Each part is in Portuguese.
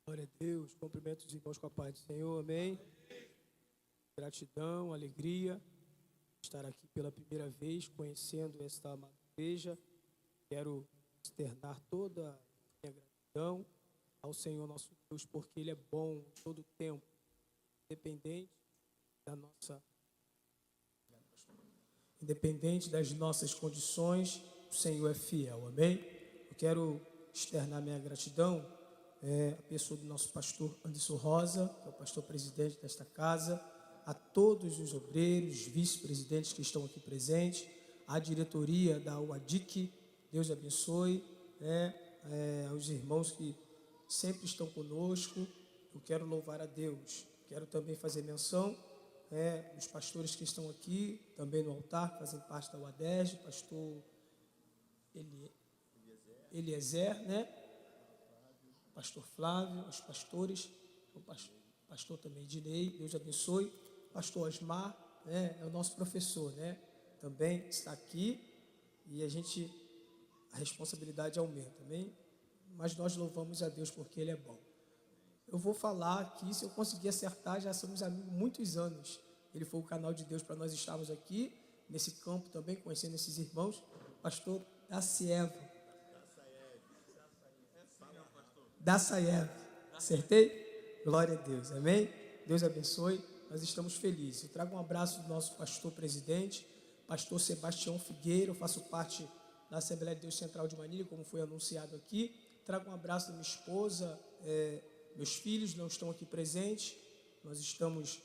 Glória a Deus, cumprimento os irmãos com a paz do Senhor, amém. Gratidão, alegria, estar aqui pela primeira vez, conhecendo esta amada igreja. Quero externar toda a minha gratidão ao Senhor nosso Deus, porque Ele é bom todo o tempo, independente das nossas condições, o Senhor é fiel, amém. Eu quero externar minha gratidão a pessoa do nosso pastor Anderson Rosa, que é o pastor presidente desta casa, a todos os obreiros, vice-presidentes que estão aqui presentes, a diretoria da UADIC, Deus abençoe, aos irmãos que sempre estão conosco. Eu quero louvar a Deus. Quero também fazer menção dos pastores que estão aqui, também no altar, que fazem parte da UADEG, pastor Eliezer, pastor Flávio, os pastores, o pastor também Dinei, Deus abençoe, pastor Osmar, é o nosso professor, também está aqui, e a responsabilidade aumenta, amém? Mas nós louvamos a Deus porque Ele é bom. Eu vou falar aqui, se eu conseguir acertar, já somos amigos há muitos anos. Ele foi o canal de Deus para nós estarmos aqui, nesse campo também, conhecendo esses irmãos. Pastor Daçaev, acertei? Glória a Deus, amém? Deus abençoe, nós estamos felizes. Eu trago um abraço do nosso pastor presidente, pastor Sebastião Figueira. Eu faço parte da Assembleia de Deus Central de Manilha, como foi anunciado aqui. Trago um abraço da minha esposa, meus filhos não estão aqui presentes. Nós estamos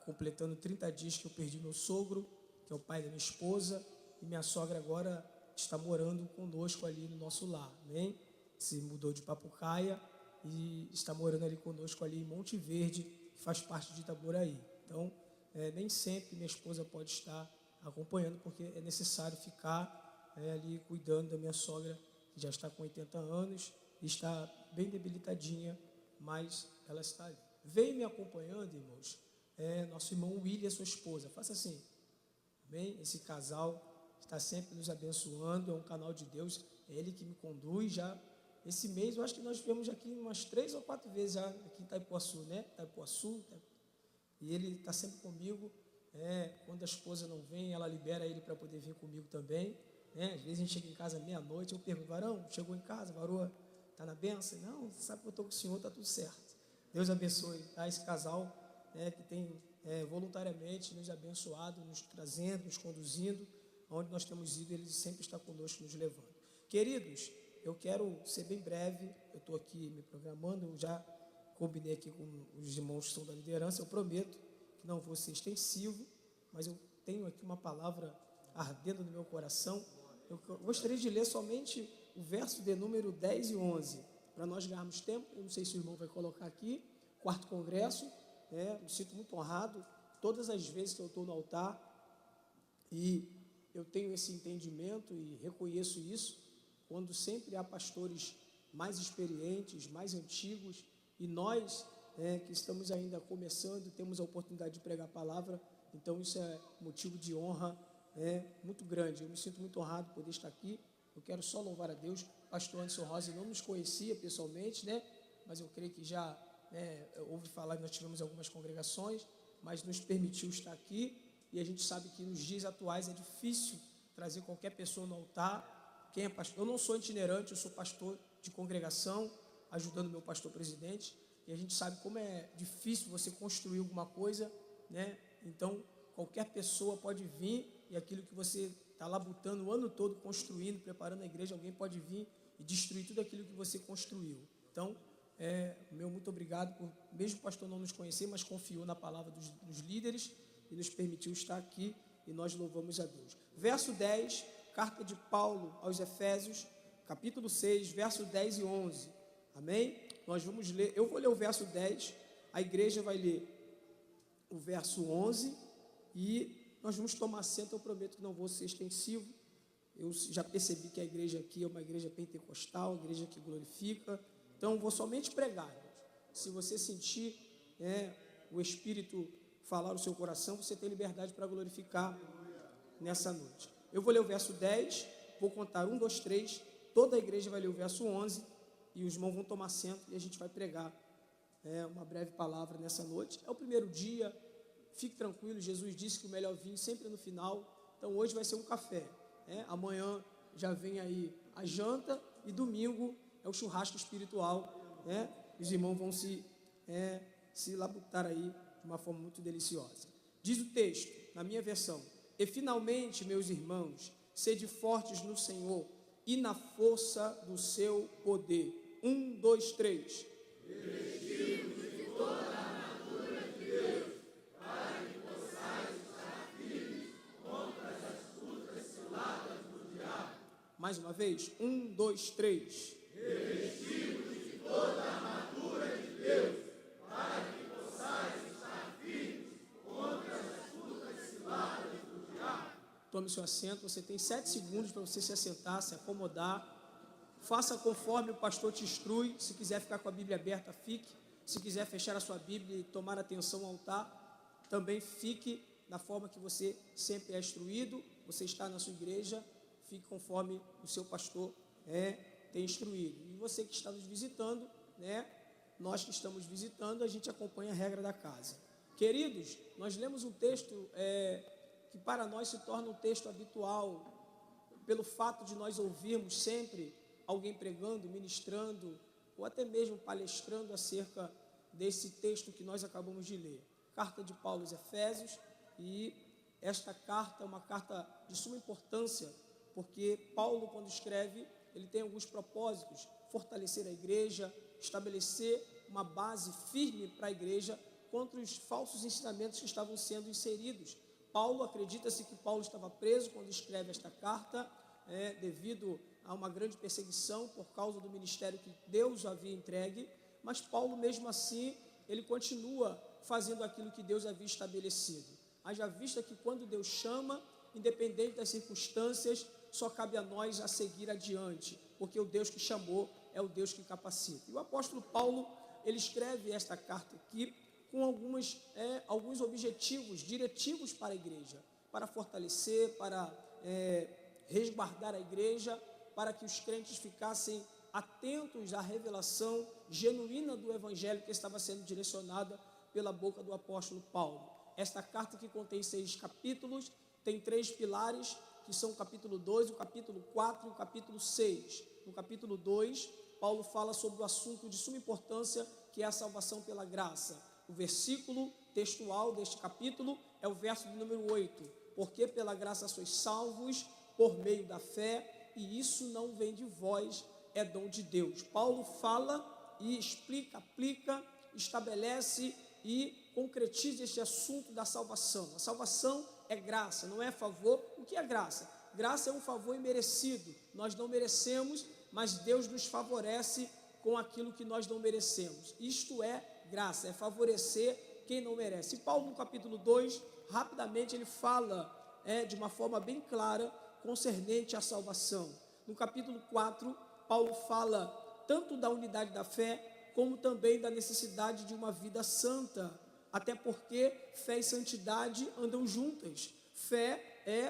completando 30 dias que eu perdi meu sogro, que é o pai da minha esposa, e minha sogra agora está morando conosco ali no nosso lar, amém? Se mudou de Papucaia e está morando ali conosco ali em Monte Verde, que faz parte de Itaboraí. Então, nem sempre minha esposa pode estar acompanhando, porque é necessário ficar ali cuidando da minha sogra, que já está com 80 anos e está bem debilitadinha, mas ela está ali. Vem me acompanhando, irmãos, nosso irmão William, sua esposa. Faça assim, amém? Esse casal está sempre nos abençoando, é um canal de Deus, é ele que me conduz. Já esse mês, eu acho que nós viemos aqui umas 3 ou 4 vezes já aqui em Itaipuaçu, e ele está sempre comigo. Quando a esposa não vem, ela libera ele para poder vir comigo também. Às vezes a gente chega em casa meia-noite, eu pergunto: varão, chegou em casa, varoa, está na bênção? Não, você sabe que eu estou com o Senhor, está tudo certo. Deus abençoe esse casal que tem voluntariamente nos abençoado, nos trazendo, nos conduzindo. Onde nós temos ido, Ele sempre está conosco, nos levando. Queridos, eu quero ser bem breve. Eu estou aqui me programando, eu já combinei aqui com os irmãos que são da liderança. Eu prometo que não vou ser extensivo, mas eu tenho aqui uma palavra ardendo no meu coração. Eu gostaria de ler somente o verso de número 10 e 11, para nós ganharmos tempo. Eu não sei se o irmão vai colocar aqui, 4º congresso, me sinto muito honrado todas as vezes que eu estou no altar, e eu tenho esse entendimento e reconheço isso, quando sempre há pastores mais experientes, mais antigos, e nós que estamos ainda começando, temos a oportunidade de pregar a palavra, então isso é motivo de honra muito grande. Eu me sinto muito honrado por poder estar aqui. Eu quero só louvar a Deus. Pastor Anderson Rosa não nos conhecia pessoalmente, mas eu creio que já ouvi falar que nós tivemos algumas congregações, mas nos permitiu estar aqui, e a gente sabe que nos dias atuais é difícil trazer qualquer pessoa no altar. Quem é pastor? Eu não sou itinerante, eu sou pastor de congregação, ajudando meu pastor presidente, e a gente sabe como é difícil você construir alguma coisa, então qualquer pessoa pode vir, e aquilo que você está labutando o ano todo, construindo, preparando a igreja, alguém pode vir e destruir tudo aquilo que você construiu. Então, meu muito obrigado por, mesmo o pastor não nos conhecer, mas confiou na palavra dos líderes e nos permitiu estar aqui, e nós louvamos a Deus. Verso 10, carta de Paulo aos Efésios, capítulo 6, verso 10 e 11, amém? Nós vamos ler, eu vou ler o verso 10, a igreja vai ler o verso 11, e nós vamos tomar assento. Eu prometo que não vou ser extensivo. Eu já percebi que a igreja aqui é uma igreja pentecostal, uma igreja que glorifica, então vou somente pregar, irmãos. Se você sentir o Espírito falar no seu coração, você tem liberdade para glorificar nessa noite. Eu vou ler o verso 10, vou contar 1, 2, 3, toda a igreja vai ler o verso 11, e os irmãos vão tomar assento e a gente vai pregar uma breve palavra nessa noite. É o primeiro dia, fique tranquilo, Jesus disse que o melhor vinho sempre é no final, então hoje vai ser um café, amanhã já vem aí a janta, e domingo é o churrasco espiritual, os irmãos vão se labutar aí de uma forma muito deliciosa. Diz o texto, na minha versão: e finalmente, meus irmãos, sede fortes no Senhor e na força do seu poder. 1, 2, 3. Revestivos de toda a armadura de Deus, para que possais estar firmes contra as astutas ciladas do diabo. Mais uma vez, 1, 2, 3. Revestivos de toda a armadura de Deus, para que possais estar firmes contra as astutas ciladas do diabo. Tome seu assento, você tem 7 segundos para você se assentar, se acomodar. Faça conforme o pastor te instrui. Se quiser ficar com a Bíblia aberta, fique. Se quiser fechar a sua Bíblia e tomar atenção ao altar, também fique da forma que você sempre é instruído. Você está na sua igreja, fique conforme o seu pastor tem instruído. E você que está nos visitando, nós que estamos visitando, a gente acompanha a regra da casa. Queridos, nós lemos um texto que para nós se torna um texto habitual, pelo fato de nós ouvirmos sempre alguém pregando, ministrando, ou até mesmo palestrando acerca desse texto que nós acabamos de ler. Carta de Paulo aos Efésios, e esta carta é uma carta de suma importância, porque Paulo, quando escreve, ele tem alguns propósitos: fortalecer a igreja, estabelecer uma base firme para a igreja contra os falsos ensinamentos que estavam sendo inseridos. Paulo, acredita-se que Paulo estava preso quando escreve esta carta, devido a uma grande perseguição por causa do ministério que Deus havia entregue, mas Paulo, mesmo assim, ele continua fazendo aquilo que Deus havia estabelecido. Haja vista que quando Deus chama, independente das circunstâncias, só cabe a nós a seguir adiante, porque o Deus que chamou é o Deus que capacita. E o apóstolo Paulo, ele escreve esta carta aqui com alguns objetivos, diretivos para a igreja, para fortalecer, para resguardar a igreja, para que os crentes ficassem atentos à revelação genuína do evangelho que estava sendo direcionada pela boca do apóstolo Paulo. Esta carta, que contém 6 capítulos, tem 3 pilares, que são o capítulo 2, o capítulo 4 e o capítulo 6. No capítulo 2, Paulo fala sobre o assunto de suma importância, que é a salvação pela graça. O versículo textual deste capítulo é o verso de número 8. Porque pela graça sois salvos por meio da fé, e isso não vem de vós, é dom de Deus. Paulo fala e explica, aplica, estabelece e concretize este assunto da salvação. A salvação é graça, não é favor. O que é graça? Graça é um favor imerecido. Nós não merecemos, mas Deus nos favorece com aquilo que nós não merecemos. Isto é graça, é favorecer quem não merece. E Paulo, no capítulo 2, rapidamente ele fala de uma forma bem clara concernente à salvação. No capítulo 4, Paulo fala tanto da unidade da fé, como também da necessidade de uma vida santa, até porque fé e santidade andam juntas. Fé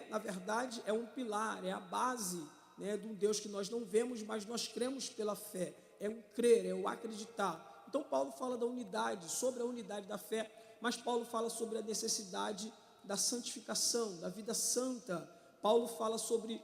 na verdade, é um pilar, é a base, né, de um Deus que nós não vemos, mas nós cremos pela fé. É um crer, é o acreditar. Então Paulo fala da unidade, sobre a unidade da fé, mas Paulo fala sobre a necessidade da santificação, da vida santa. Paulo fala sobre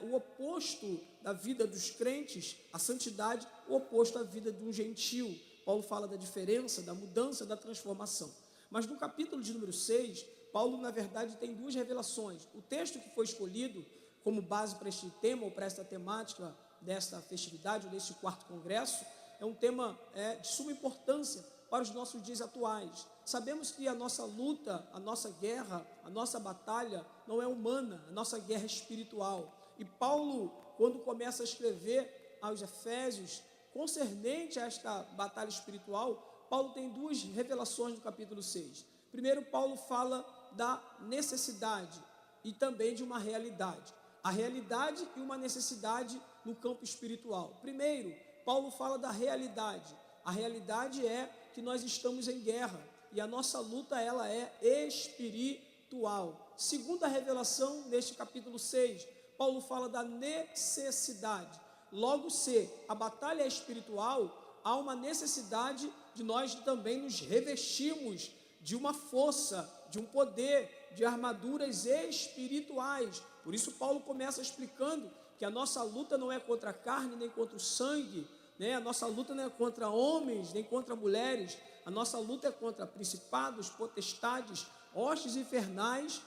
o oposto da vida dos crentes, a santidade, o oposto à vida de um gentio. Paulo fala da diferença, da mudança, da transformação. Mas no capítulo de número 6, Paulo, na verdade, tem duas revelações. O texto que foi escolhido como base para este tema, ou para esta temática desta festividade, ou deste quarto congresso, é um tema de suma importância para os nossos dias atuais. Sabemos que a nossa luta, a nossa guerra, a nossa batalha não é humana, a nossa guerra é espiritual. E Paulo, quando começa a escrever aos Efésios, concernente a esta batalha espiritual, Paulo tem duas revelações no capítulo 6. Primeiro, Paulo fala da necessidade e também de uma realidade. A realidade e uma necessidade no campo espiritual. Primeiro, Paulo fala da realidade. A realidade é que nós estamos em guerra e a nossa luta ela é espiritual. Segunda revelação, neste capítulo 6, Paulo fala da necessidade. Logo, se a batalha é espiritual, há uma necessidade de nós também nos revestirmos de uma força, de um poder, de armaduras espirituais. Por isso Paulo começa explicando que a nossa luta não é contra a carne, nem contra o sangue, né? A nossa luta não é contra homens, nem contra mulheres. A nossa luta é contra principados, potestades, hostes infernais,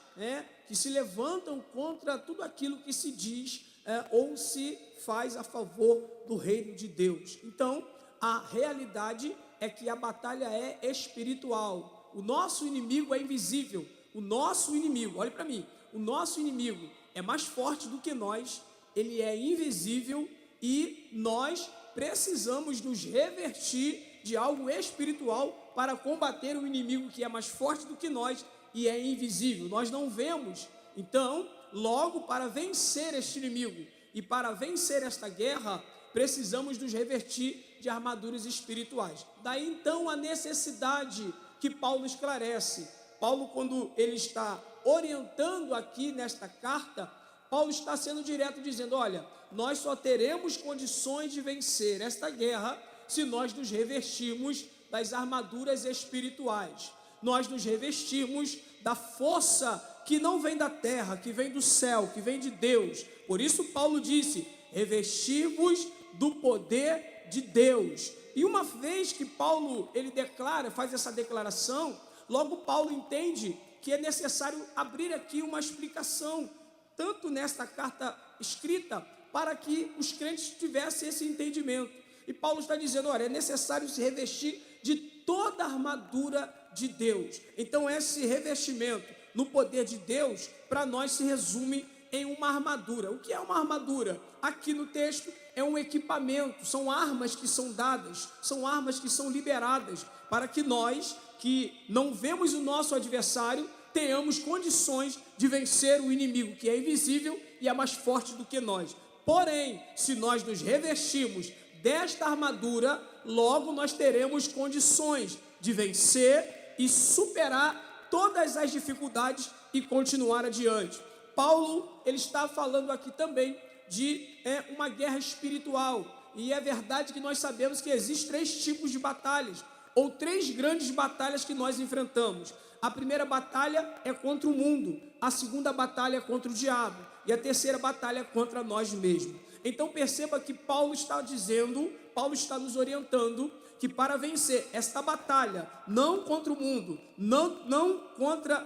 que se levantam contra tudo aquilo que se diz ou se faz a favor do reino de Deus. Então, a realidade é que a batalha é espiritual. O nosso inimigo é invisível. O nosso inimigo, olhe para mim, o nosso inimigo é mais forte do que nós, ele é invisível e nós precisamos nos revertir de algo espiritual para combater o inimigo que é mais forte do que nós e é invisível. Nós não vemos. Então, logo, para vencer este inimigo e para vencer esta guerra, precisamos nos revertir de armaduras espirituais. Daí então a necessidade que Paulo esclarece. Paulo, quando ele está orientando aqui nesta carta, Paulo está sendo direto dizendo, olha, nós só teremos condições de vencer esta guerra se nós nos revestirmos das armaduras espirituais. Nós nos revestirmos da força que não vem da terra, que vem do céu, que vem de Deus. Por isso Paulo disse, revestir-vos do poder de Deus. E uma vez que Paulo, ele declara, faz essa declaração, logo Paulo entende que é necessário abrir aqui uma explicação, tanto nesta carta escrita, para que os crentes tivessem esse entendimento. E Paulo está dizendo, olha, é necessário se revestir de toda a armadura de Deus. Então esse revestimento no poder de Deus, para nós se resume em uma armadura. O que é uma armadura? Aqui no texto é um equipamento, são armas que são dadas, são armas que são liberadas, para que nós, que não vemos o nosso adversário, tenhamos condições de vencer o inimigo que é invisível e é mais forte do que nós. Porém, se nós nos revestirmos desta armadura, logo nós teremos condições de vencer e superar todas as dificuldades e continuar adiante. Paulo, ele está falando aqui também de uma guerra espiritual, e é verdade que nós sabemos que existem 3 tipos de batalhas, ou 3 grandes batalhas que nós enfrentamos. A primeira batalha é contra o mundo, a segunda batalha é contra o diabo, e a terceira batalha é contra nós mesmos. Então perceba que Paulo está dizendo, Paulo está nos orientando, que para vencer esta batalha, não contra o mundo, não contra,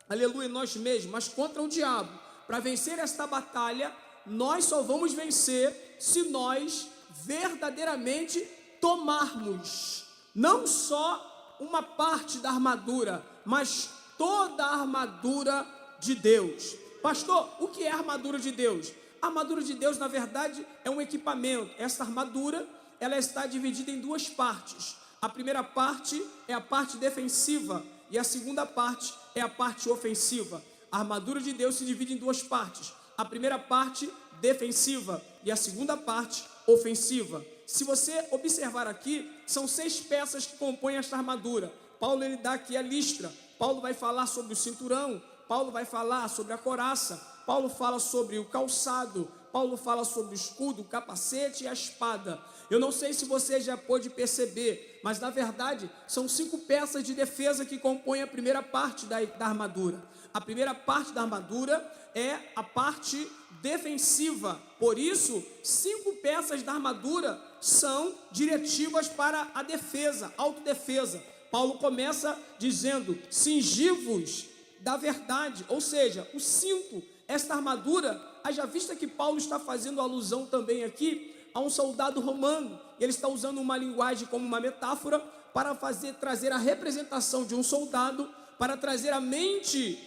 aleluia, nós mesmos, mas contra o diabo, para vencer esta batalha, nós só vamos vencer se nós verdadeiramente tomarmos, não só uma parte da armadura, mas toda a armadura de Deus. Pastor, o que é a armadura de Deus? A armadura de Deus, na verdade, é um equipamento. Essa armadura, ela está dividida em duas partes. A primeira parte é a parte defensiva e a segunda parte é a parte ofensiva. A armadura de Deus se divide em duas partes. A primeira parte, defensiva, e a segunda parte, ofensiva. Se você observar aqui, são 6 peças que compõem esta armadura. Paulo, ele dá aqui a listra. Paulo vai falar sobre o cinturão, Paulo vai falar sobre a couraça, Paulo fala sobre o calçado, Paulo fala sobre o escudo, o capacete e a espada. Eu não sei se você já pôde perceber, mas na verdade são 5 peças de defesa que compõem a primeira parte da armadura. A primeira parte da armadura é a parte defensiva. Por isso, 5 peças da armadura são diretivas para a defesa, autodefesa. Paulo começa dizendo: cingi-vos da verdade, ou seja, o cinto, esta armadura. Haja vista que Paulo está fazendo alusão também aqui a um soldado romano. Ele está usando uma linguagem como uma metáfora para trazer a representação de um soldado, para trazer à mente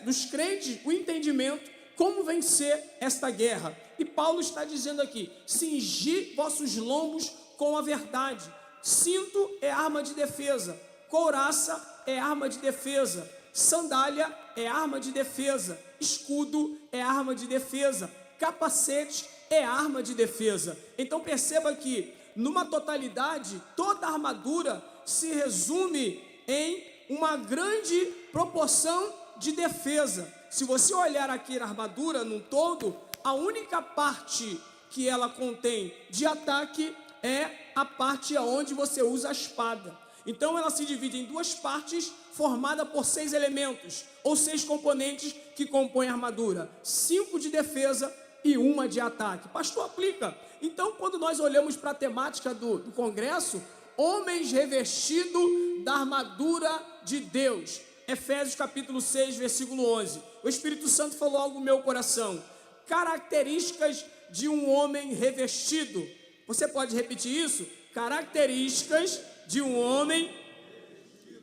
dos crentes o entendimento como vencer esta guerra. E Paulo está dizendo aqui: cingi vossos lombos com a verdade. Cinto é arma de defesa, couraça é arma de defesa, sandália é arma de defesa, escudo é arma de defesa, capacete é arma de defesa. Então perceba que, numa totalidade, toda a armadura se resume em uma grande proporção de defesa. Se você olhar aqui na armadura num todo, a única parte que ela contém de ataque é a parte onde você usa a espada. Então ela se divide em 2 partes, formada por 6 elementos, ou 6 componentes que compõem a armadura. 5 de defesa e 1 de ataque. Pastor, aplica. Então, quando nós olhamos para a temática do congresso, homens revestidos da armadura de Deus. Efésios capítulo 6, versículo 11. O Espírito Santo falou algo no meu coração. Características de um homem revestido. Você pode repetir isso? Características de um homem.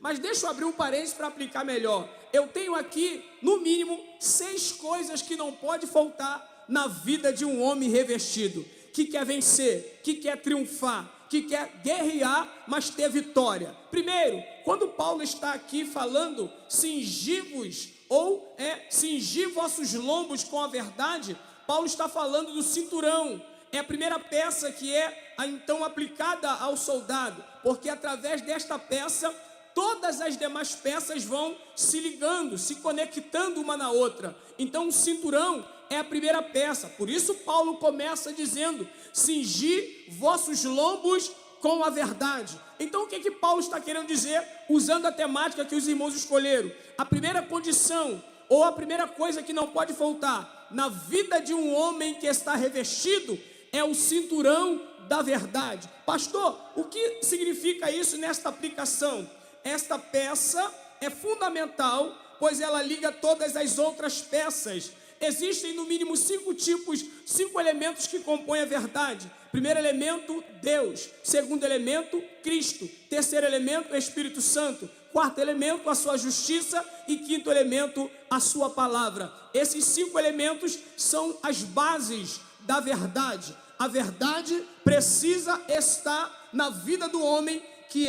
Mas deixa eu abrir um parênteses para aplicar melhor. Eu tenho aqui, no mínimo, 6 coisas que não pode faltar na vida de um homem revestido, que quer vencer, que quer triunfar, que quer guerrear, mas ter vitória. Primeiro, quando Paulo está aqui falando, cingi-vos, ou cingir vossos lombos com a verdade, Paulo está falando do cinturão. É a primeira peça que é então aplicada ao soldado, porque através desta peça, todas as demais peças vão se ligando, se conectando uma na outra. Então o cinturão é a primeira peça. Por isso Paulo começa dizendo: cingi vossos lombos com a verdade. Então o que Paulo está querendo dizer, usando a temática que os irmãos escolheram? A primeira condição, ou a primeira coisa que não pode faltar na vida de um homem que está revestido, é o cinturão da verdade. Pastor, o que significa isso nesta aplicação? Esta peça é fundamental, pois ela liga todas as outras peças. Existem no mínimo 5 elementos que compõem a verdade. Primeiro elemento, Deus. Segundo elemento, Cristo. Terceiro elemento, Espírito Santo. Quarto elemento, a sua justiça. E quinto elemento, a sua palavra. Esses 5 elementos são as bases da verdade. A verdade precisa estar na vida do homem que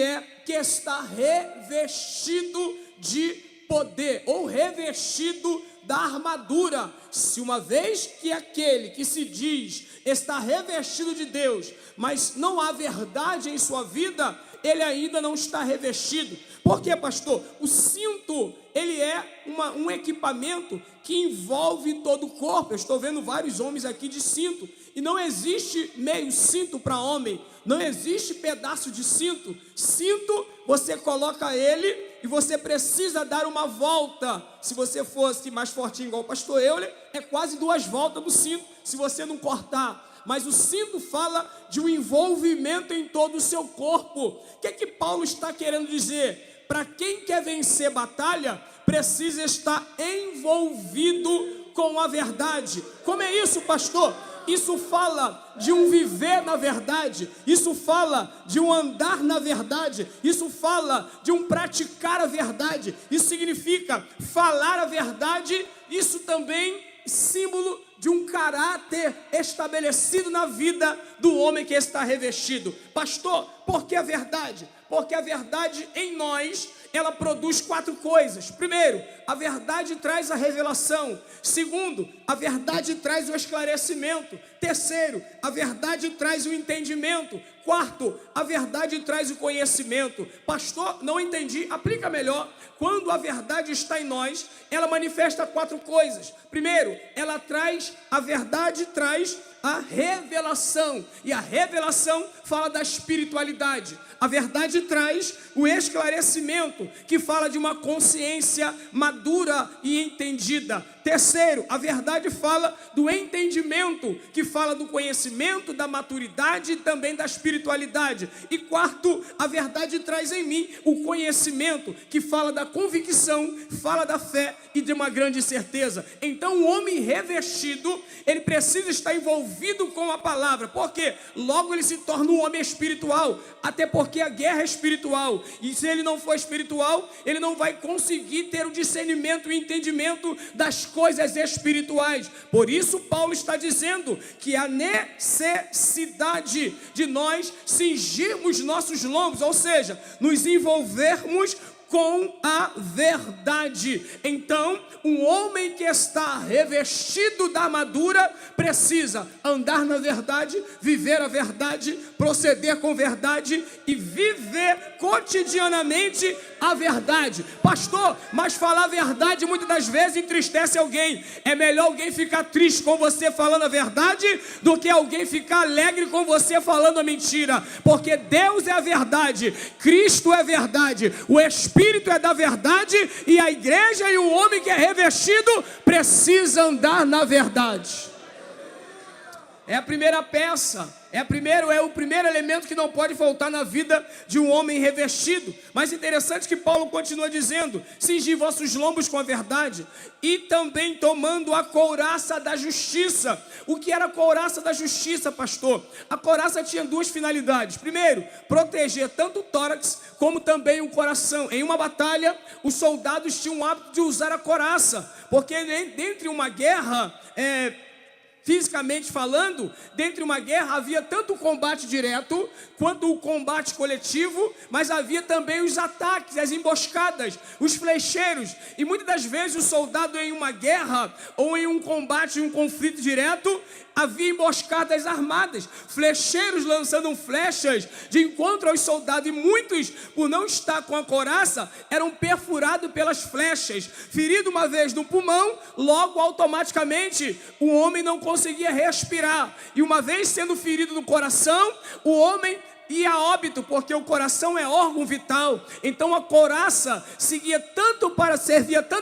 está revestido de poder, ou revestido da armadura. Se uma vez que aquele que se diz está revestido de Deus, mas não há verdade em sua vida, ele ainda não está revestido. Por quê, pastor? O cinto, ele é um equipamento que envolve todo o corpo. Eu estou vendo vários homens aqui de cinto, e não existe meio cinto para homem, não existe pedaço de cinto. Cinto, você coloca ele e você precisa dar uma volta. Se você fosse mais fortinho igual o pastor Euler, é quase 2 voltas do cinto, se você não cortar. Mas o cinto fala de um envolvimento em todo o seu corpo. O que Paulo está querendo dizer? Para quem quer vencer batalha, precisa estar envolvido com a verdade. Como é isso, pastor? Isso fala de um viver na verdade. Isso fala de um andar na verdade. Isso fala de um praticar a verdade. Isso significa falar a verdade. Isso também é símbolo de um caráter estabelecido na vida do homem que está revestido. Pastor, por que a verdade? Porque a verdade em nós, ela produz 4 coisas. Primeiro, a verdade traz a revelação. Segundo, a verdade traz o esclarecimento. Terceiro, a verdade traz o entendimento. Quarto, a verdade traz o conhecimento. Pastor, não entendi, aplica melhor. Quando a verdade está em nós, ela manifesta 4 coisas. Primeiro, a verdade traz a revelação. E a revelação fala da espiritualidade. A verdade traz o esclarecimento, que fala de uma consciência madura e entendida. Terceiro, a verdade fala do entendimento, que fala do conhecimento, da maturidade e também da espiritualidade. E quarto, a verdade traz em mim o conhecimento, que fala da convicção, fala da fé e de uma grande certeza. Então o homem revestido, ele precisa estar envolvido com a palavra. Por quê? Logo ele se torna um homem espiritual, até porque a guerra é espiritual. E se ele não for espiritual, ele não vai conseguir ter o discernimento e entendimento das coisas espirituais. Por isso Paulo está dizendo que a necessidade de nós cingirmos nossos lombos, ou seja, nos envolvermos com a verdade. Então, um homem que está revestido da armadura precisa andar na verdade, viver a verdade, proceder com verdade e viver cotidianamente a verdade. Pastor, mas falar a verdade muitas das vezes entristece alguém. É melhor alguém ficar triste com você falando a verdade do que alguém ficar alegre com você falando a mentira. Porque Deus é a verdade, Cristo é a verdade, o Espírito é da verdade e a igreja e o homem que é revestido precisa andar na verdade. É a primeira peça. É o primeiro elemento que não pode faltar na vida de um homem revestido. Mas interessante que Paulo continua dizendo: cingi vossos lombos com a verdade, e também tomando a couraça da justiça. O que era a couraça da justiça, pastor? A couraça tinha 2 finalidades. Primeiro, proteger tanto o tórax como também o coração. Em uma batalha, os soldados tinham o hábito de usar a couraça, porque dentro de uma guerra, fisicamente falando, dentro de uma guerra havia tanto o combate direto quanto o combate coletivo, mas havia também os ataques, as emboscadas, os flecheiros. E muitas das vezes o soldado em uma guerra ou em um combate, em um conflito direto, havia emboscadas armadas, flecheiros lançando flechas de encontro aos soldados, e muitos, por não estar com a couraça, eram perfurados pelas flechas. Ferido uma vez no pulmão, logo automaticamente o homem não conseguia respirar, e uma vez sendo ferido no coração, o homem ia a óbito, porque o coração é órgão vital. Então a couraça servia tanto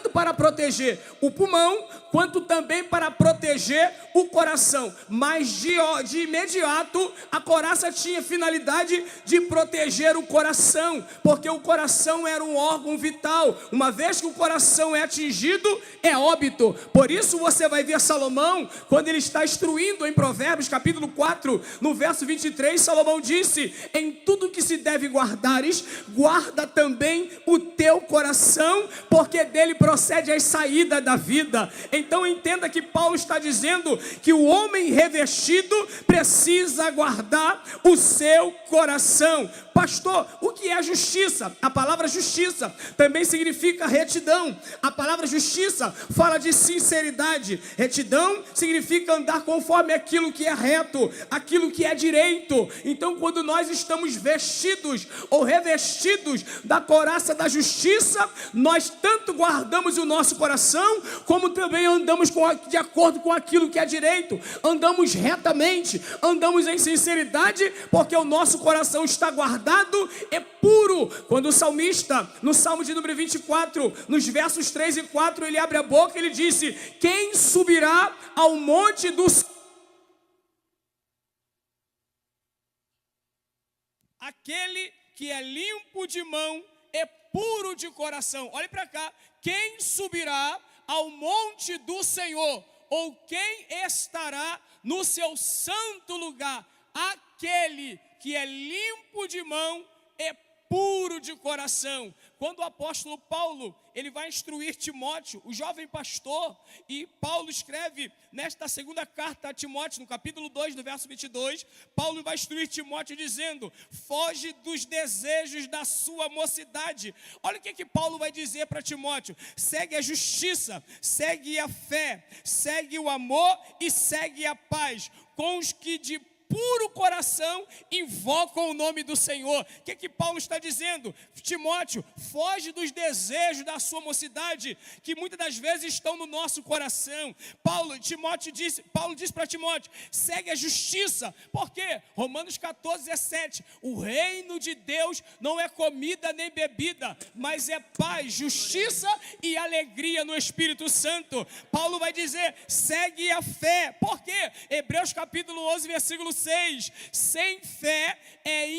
para proteger o pulmão, quanto também para proteger o coração. Mas de imediato, a couraça tinha finalidade de proteger o coração, porque o coração era um órgão vital. Uma vez que o coração é atingido, é óbito. Por isso você vai ver Salomão, quando ele está instruindo em Provérbios, capítulo 4, no verso 23, Salomão disse: em tudo que se deve guardares, guarda também o teu coração, porque dele procede as saídas da vida. Então entenda que Paulo está dizendo que o homem revestido precisa guardar o seu coração. Pastor, o que é justiça? A palavra justiça também significa retidão. A palavra justiça fala de sinceridade. Retidão significa andar conforme aquilo que é reto, aquilo que é direito. Então, quando nós estamos vestidos ou revestidos da couraça da justiça, nós tanto guardamos o nosso coração, como também andamos de acordo com aquilo que é direito. Andamos retamente, andamos em sinceridade, porque o nosso coração está guardado, é puro. Quando o salmista, no Salmo de número 24, nos versos 3 e 4, ele abre a boca e ele disse: quem subirá ao monte do Senhor? Aquele que é limpo de mão, é puro de coração. Olhe para cá. Quem subirá ao monte do Senhor? ou quem estará no seu santo lugar? Aquele que é limpo de mão e puro de coração. Quando o apóstolo Paulo, ele vai instruir Timóteo, o jovem pastor, e Paulo escreve nesta segunda carta a Timóteo, no capítulo 2, no verso 22, Paulo vai instruir Timóteo dizendo: foge dos desejos da sua mocidade. Olha o que Paulo vai dizer para Timóteo: segue a justiça, segue a fé, segue o amor e segue a paz, com os que de puro coração invocam o nome do Senhor. O que Paulo está dizendo? Timóteo, foge dos desejos da sua mocidade, que muitas das vezes estão no nosso coração. Paulo disse para Timóteo: segue a justiça. Por quê? Romanos 14, 17. O reino de Deus não é comida nem bebida, mas é paz, justiça e alegria no Espírito Santo. Paulo vai dizer: segue a fé. Por quê? Hebreus capítulo 11, versículo 6, sem fé é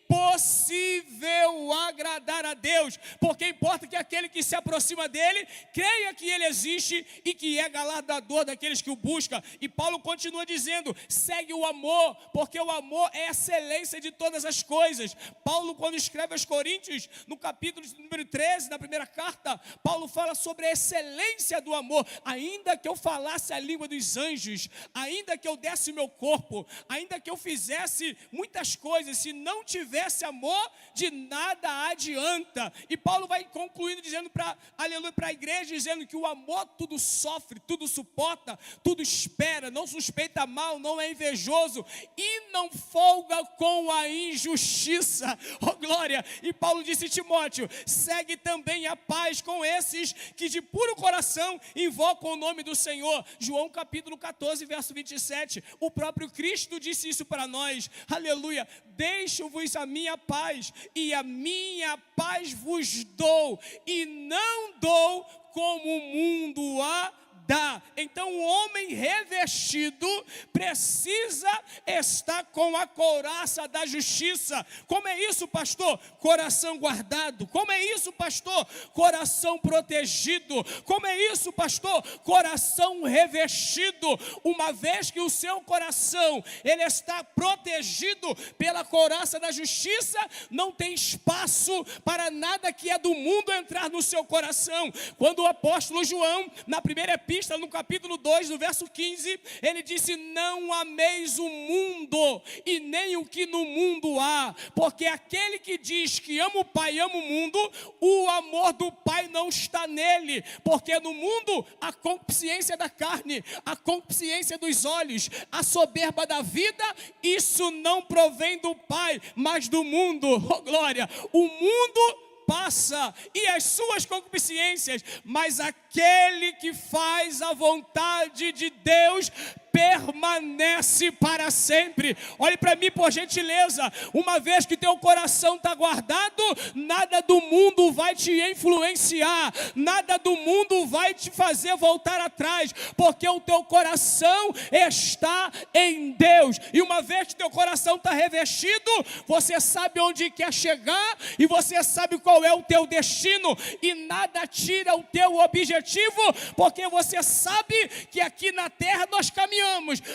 impossível agradar a Deus, porque importa que aquele que se aproxima dele, creia que ele existe e que é galardador daqueles que o buscam. E Paulo continua dizendo: segue o amor, porque o amor é a excelência de todas as coisas. Paulo, quando escreve aos Coríntios, no capítulo número 13, na primeira carta, Paulo fala sobre a excelência do amor. Ainda que eu falasse a língua dos anjos, ainda que eu desse o meu corpo, ainda que eu fizesse muitas coisas, se não tivesse amor, de nada adianta. E Paulo vai concluindo dizendo para a igreja, dizendo que o amor tudo sofre, tudo suporta, tudo espera, não suspeita mal, não é invejoso e não folga com a injustiça. Oh glória! E Paulo disse: Timóteo, segue também a paz com esses que de puro coração invocam o nome do Senhor. João capítulo 14, verso 27. O próprio Cristo disse isso para nós. Aleluia! Deixo-vos a minha paz, e a minha paz vos dou, e não dou como o mundo a dá. Então o homem revestido precisa estar com a couraça da justiça. Como é isso, pastor? Coração guardado. Como é isso, pastor? Coração protegido. Como é isso, pastor? Coração revestido. Uma vez que o seu coração ele está protegido pela couraça da justiça, não tem espaço para nada que é do mundo entrar no seu coração. Quando o apóstolo João, na primeira epístola, no capítulo 2, no verso 15, ele disse: não ameis o mundo e nem o que no mundo há, porque aquele que diz que ama o Pai e ama o mundo, o amor do Pai não está nele, porque no mundo a concupiscência da carne, a concupiscência dos olhos, a soberba da vida, isso não provém do Pai, mas do mundo. Oh glória! O mundo passa e as suas concupiscências, mas aquele que faz a vontade de Deus permanece para sempre. Olhe para mim, por gentileza. Uma vez que teu coração está guardado, nada do mundo vai te influenciar, nada do mundo vai te fazer voltar atrás, porque o teu coração está em Deus. E uma vez que teu coração está revestido, você sabe onde quer chegar e você sabe qual é o teu destino, e nada tira o teu objetivo, porque você sabe que aqui na terra nós caminhamos,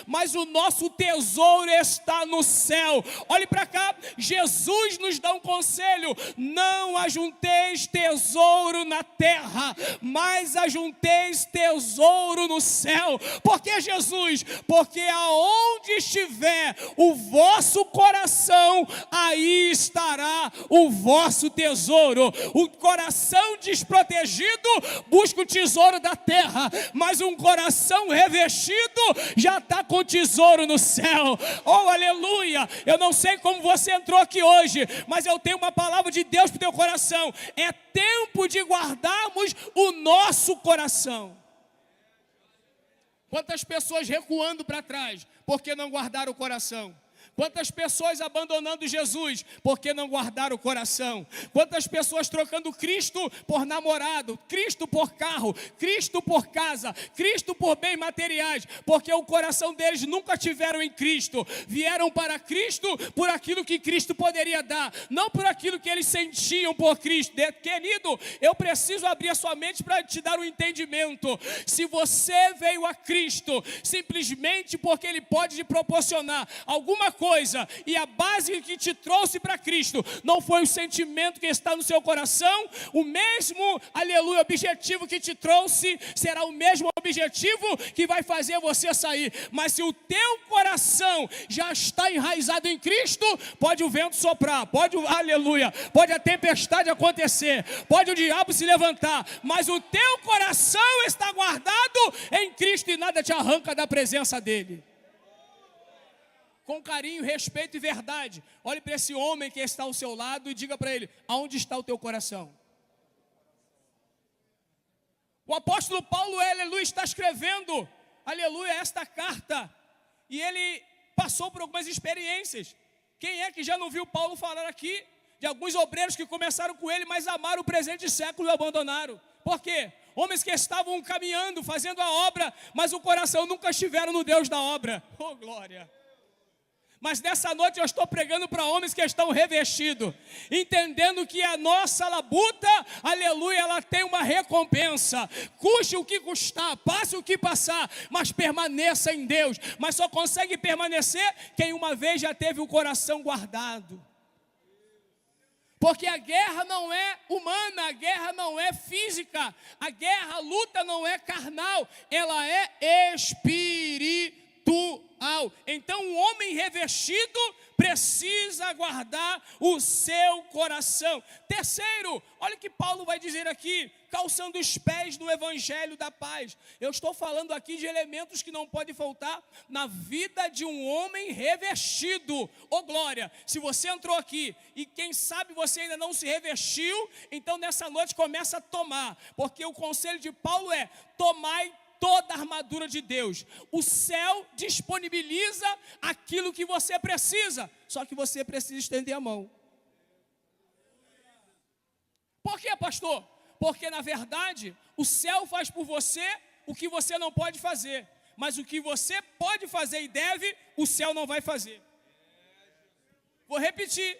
mas o nosso tesouro está no céu. Olhe para cá, Jesus nos dá um conselho: não ajunteis tesouro na terra, mas ajunteis tesouro no céu. Por que, Jesus? Porque aonde estiver o vosso coração, aí estará o vosso tesouro. O coração desprotegido busca o tesouro da terra, mas um coração revestido já está com tesouro no céu. Oh, aleluia! Eu não sei como você entrou aqui hoje, mas eu tenho uma palavra de Deus para o teu coração. É tempo de guardarmos o nosso coração. Quantas pessoas recuando para trás porque não guardaram o coração? Quantas pessoas abandonando Jesus porque não guardaram o coração. Quantas pessoas trocando Cristo por namorado, Cristo por carro, Cristo por casa, Cristo por bens materiais, porque o coração deles nunca tiveram em Cristo. Vieram para Cristo por aquilo que Cristo poderia dar, não por aquilo que eles sentiam por Cristo. Querido, eu preciso abrir a sua mente para te dar um entendimento. Se você veio a Cristo simplesmente porque Ele pode te proporcionar alguma coisa, e a base que te trouxe para Cristo não foi o sentimento que está no seu coração, o mesmo, aleluia, objetivo que te trouxe será o mesmo objetivo que vai fazer você sair. Mas se o teu coração já está enraizado em Cristo, pode o vento soprar, pode, aleluia, pode a tempestade acontecer, pode o diabo se levantar, mas o teu coração está guardado em Cristo e nada te arranca da presença dele. Com carinho, respeito e verdade, olhe para esse homem que está ao seu lado e diga para ele: aonde está o teu coração? O apóstolo Paulo, aleluia, está escrevendo, aleluia, esta carta, e ele passou por algumas experiências. Quem é que já não viu Paulo falar aqui de alguns obreiros que começaram com ele, mas amaram o presente século e o abandonaram? Por quê? Homens que estavam caminhando, fazendo a obra, mas o coração nunca estiveram no Deus da obra. Oh, glória! Mas nessa noite eu estou pregando para homens que estão revestidos, entendendo que a nossa labuta, aleluia, ela tem uma recompensa. Custe o que custar, passe o que passar, mas permaneça em Deus. Mas só consegue permanecer quem uma vez já teve o coração guardado. Porque a guerra não é humana, a guerra não é física, a guerra, a luta não é carnal, ela é espiritual. Então o homem revestido precisa guardar o seu coração. Terceiro, olha o que Paulo vai dizer aqui: calçando os pés no evangelho da paz. Eu estou falando aqui de elementos que não podem faltar na vida de um homem revestido. Oh glória, se você entrou aqui e quem sabe você ainda não se revestiu, então nessa noite começa a tomar, porque o conselho de Paulo é: tomai toda a armadura de Deus. O céu disponibiliza aquilo que você precisa, só que você precisa estender a mão. Por quê, pastor? Porque na verdade o céu faz por você o que você não pode fazer, mas o que você pode fazer e deve, o céu não vai fazer. Vou repetir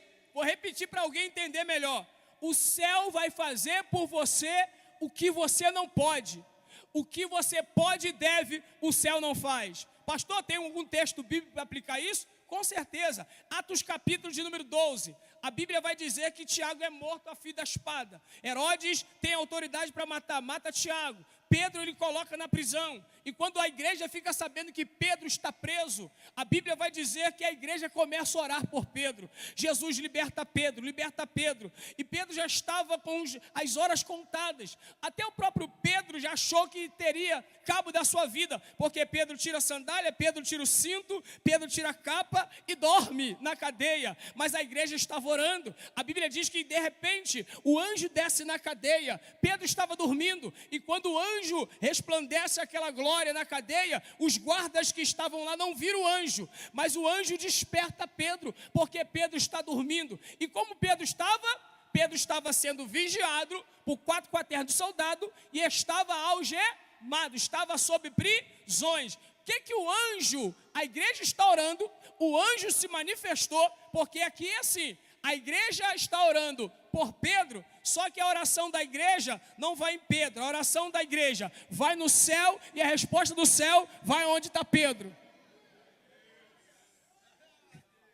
para alguém entender melhor. O céu vai fazer por você o que você não pode. O que você pode e deve, o céu não faz. Pastor, tem algum texto bíblico para aplicar isso? Com certeza. Atos capítulo de número 12. A Bíblia vai dizer que Tiago é morto a fio da espada. Herodes tem autoridade para matar, mata Tiago. Pedro ele coloca na prisão. E quando a igreja fica sabendo que Pedro está preso, a Bíblia vai dizer que a igreja começa a orar por Pedro. Jesus liberta Pedro, liberta Pedro. E Pedro já estava com as horas contadas. Até o próprio Pedro já achou que teria cabo da sua vida, porque Pedro tira a sandália, Pedro tira o cinto, Pedro tira a capa e dorme na cadeia. Mas a igreja estava orando. A Bíblia diz que de repente o anjo desce na cadeia. Pedro estava dormindo e quando o anjo resplandece aquela glória na cadeia, os guardas que estavam lá não viram o anjo, mas o anjo desperta Pedro, porque Pedro está dormindo. E como Pedro estava sendo vigiado por 4 quaternos de soldado e estava algemado, estava sob prisões. O que o anjo, a igreja está orando, o anjo se manifestou, porque aqui é assim, a igreja está orando por Pedro, só que a oração da igreja não vai em Pedro, a oração da igreja vai no céu e a resposta do céu vai onde está Pedro.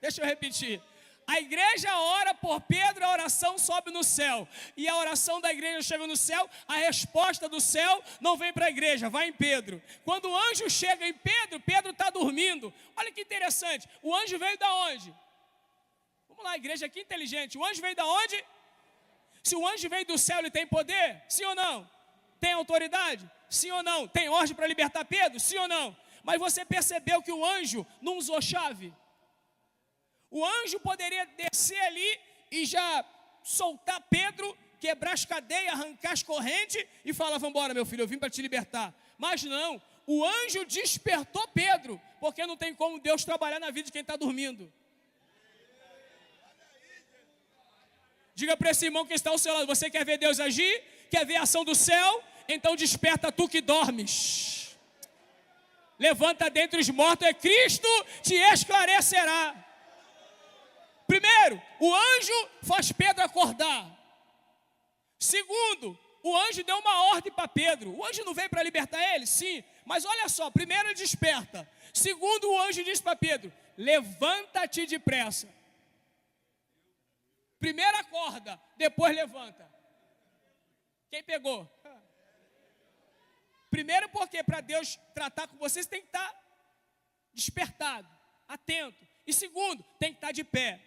Deixa eu repetir. A igreja ora por Pedro, a oração sobe no céu. E a oração da igreja chega no céu, a resposta do céu não vem para a igreja, vai em Pedro. Quando o anjo chega em Pedro, Pedro está dormindo. Olha que interessante, o anjo veio da onde? Vamos lá, igreja aqui inteligente. O anjo veio da onde? Se o anjo veio do céu, ele tem poder? Sim ou não? Tem autoridade? Sim ou não? Tem ordem para libertar Pedro? Sim ou não? Mas você percebeu que o anjo não usou chave? O anjo poderia descer ali e já soltar Pedro, quebrar as cadeias, arrancar as correntes e falar: vamos embora, meu filho, eu vim para te libertar. Mas não, o anjo despertou Pedro, porque não tem como Deus trabalhar na vida de quem está dormindo. Diga para esse irmão que está ao seu lado: você quer ver Deus agir? Quer ver a ação do céu? Então desperta tu que dormes. Levanta dentre os mortos, e Cristo te esclarecerá. Primeiro, o anjo faz Pedro acordar. Segundo, o anjo deu uma ordem para Pedro. O anjo não veio para libertar ele? Sim. Mas olha só, primeiro ele desperta. Segundo, o anjo diz para Pedro: levanta-te depressa. Primeiro acorda, depois levanta. Quem pegou? Primeiro porque para Deus tratar com você tem que estar despertado, atento. E segundo, tem que estar de pé.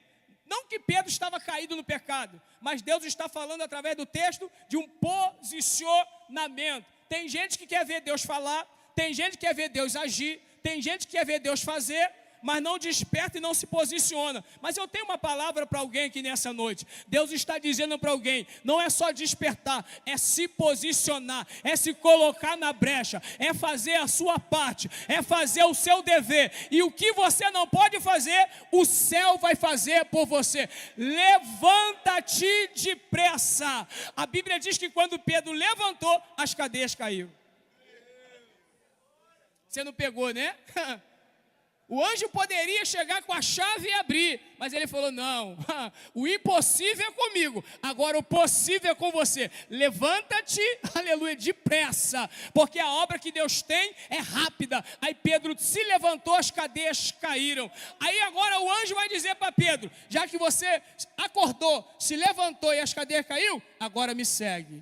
Não que Pedro estava caído no pecado, mas Deus está falando através do texto de um posicionamento. Tem gente que quer ver Deus falar, tem gente que quer ver Deus agir, tem gente que quer ver Deus fazer, mas não desperta e não se posiciona. Mas eu tenho uma palavra para alguém aqui nessa noite. Deus está dizendo para alguém: não é só despertar, é se posicionar, é se colocar na brecha, é fazer a sua parte, é fazer o seu dever. E o que você não pode fazer, o céu vai fazer por você. Levanta-te depressa. A Bíblia diz que quando Pedro levantou, as cadeias caíram. Você não pegou, né? O anjo poderia chegar com a chave e abrir, mas ele falou: não, o impossível é comigo, agora o possível é com você. Levanta-te, aleluia, depressa, porque a obra que Deus tem é rápida. Aí Pedro se levantou, as cadeias caíram. Aí agora o anjo vai dizer para Pedro: já que você acordou, se levantou e as cadeias caiu, agora me segue.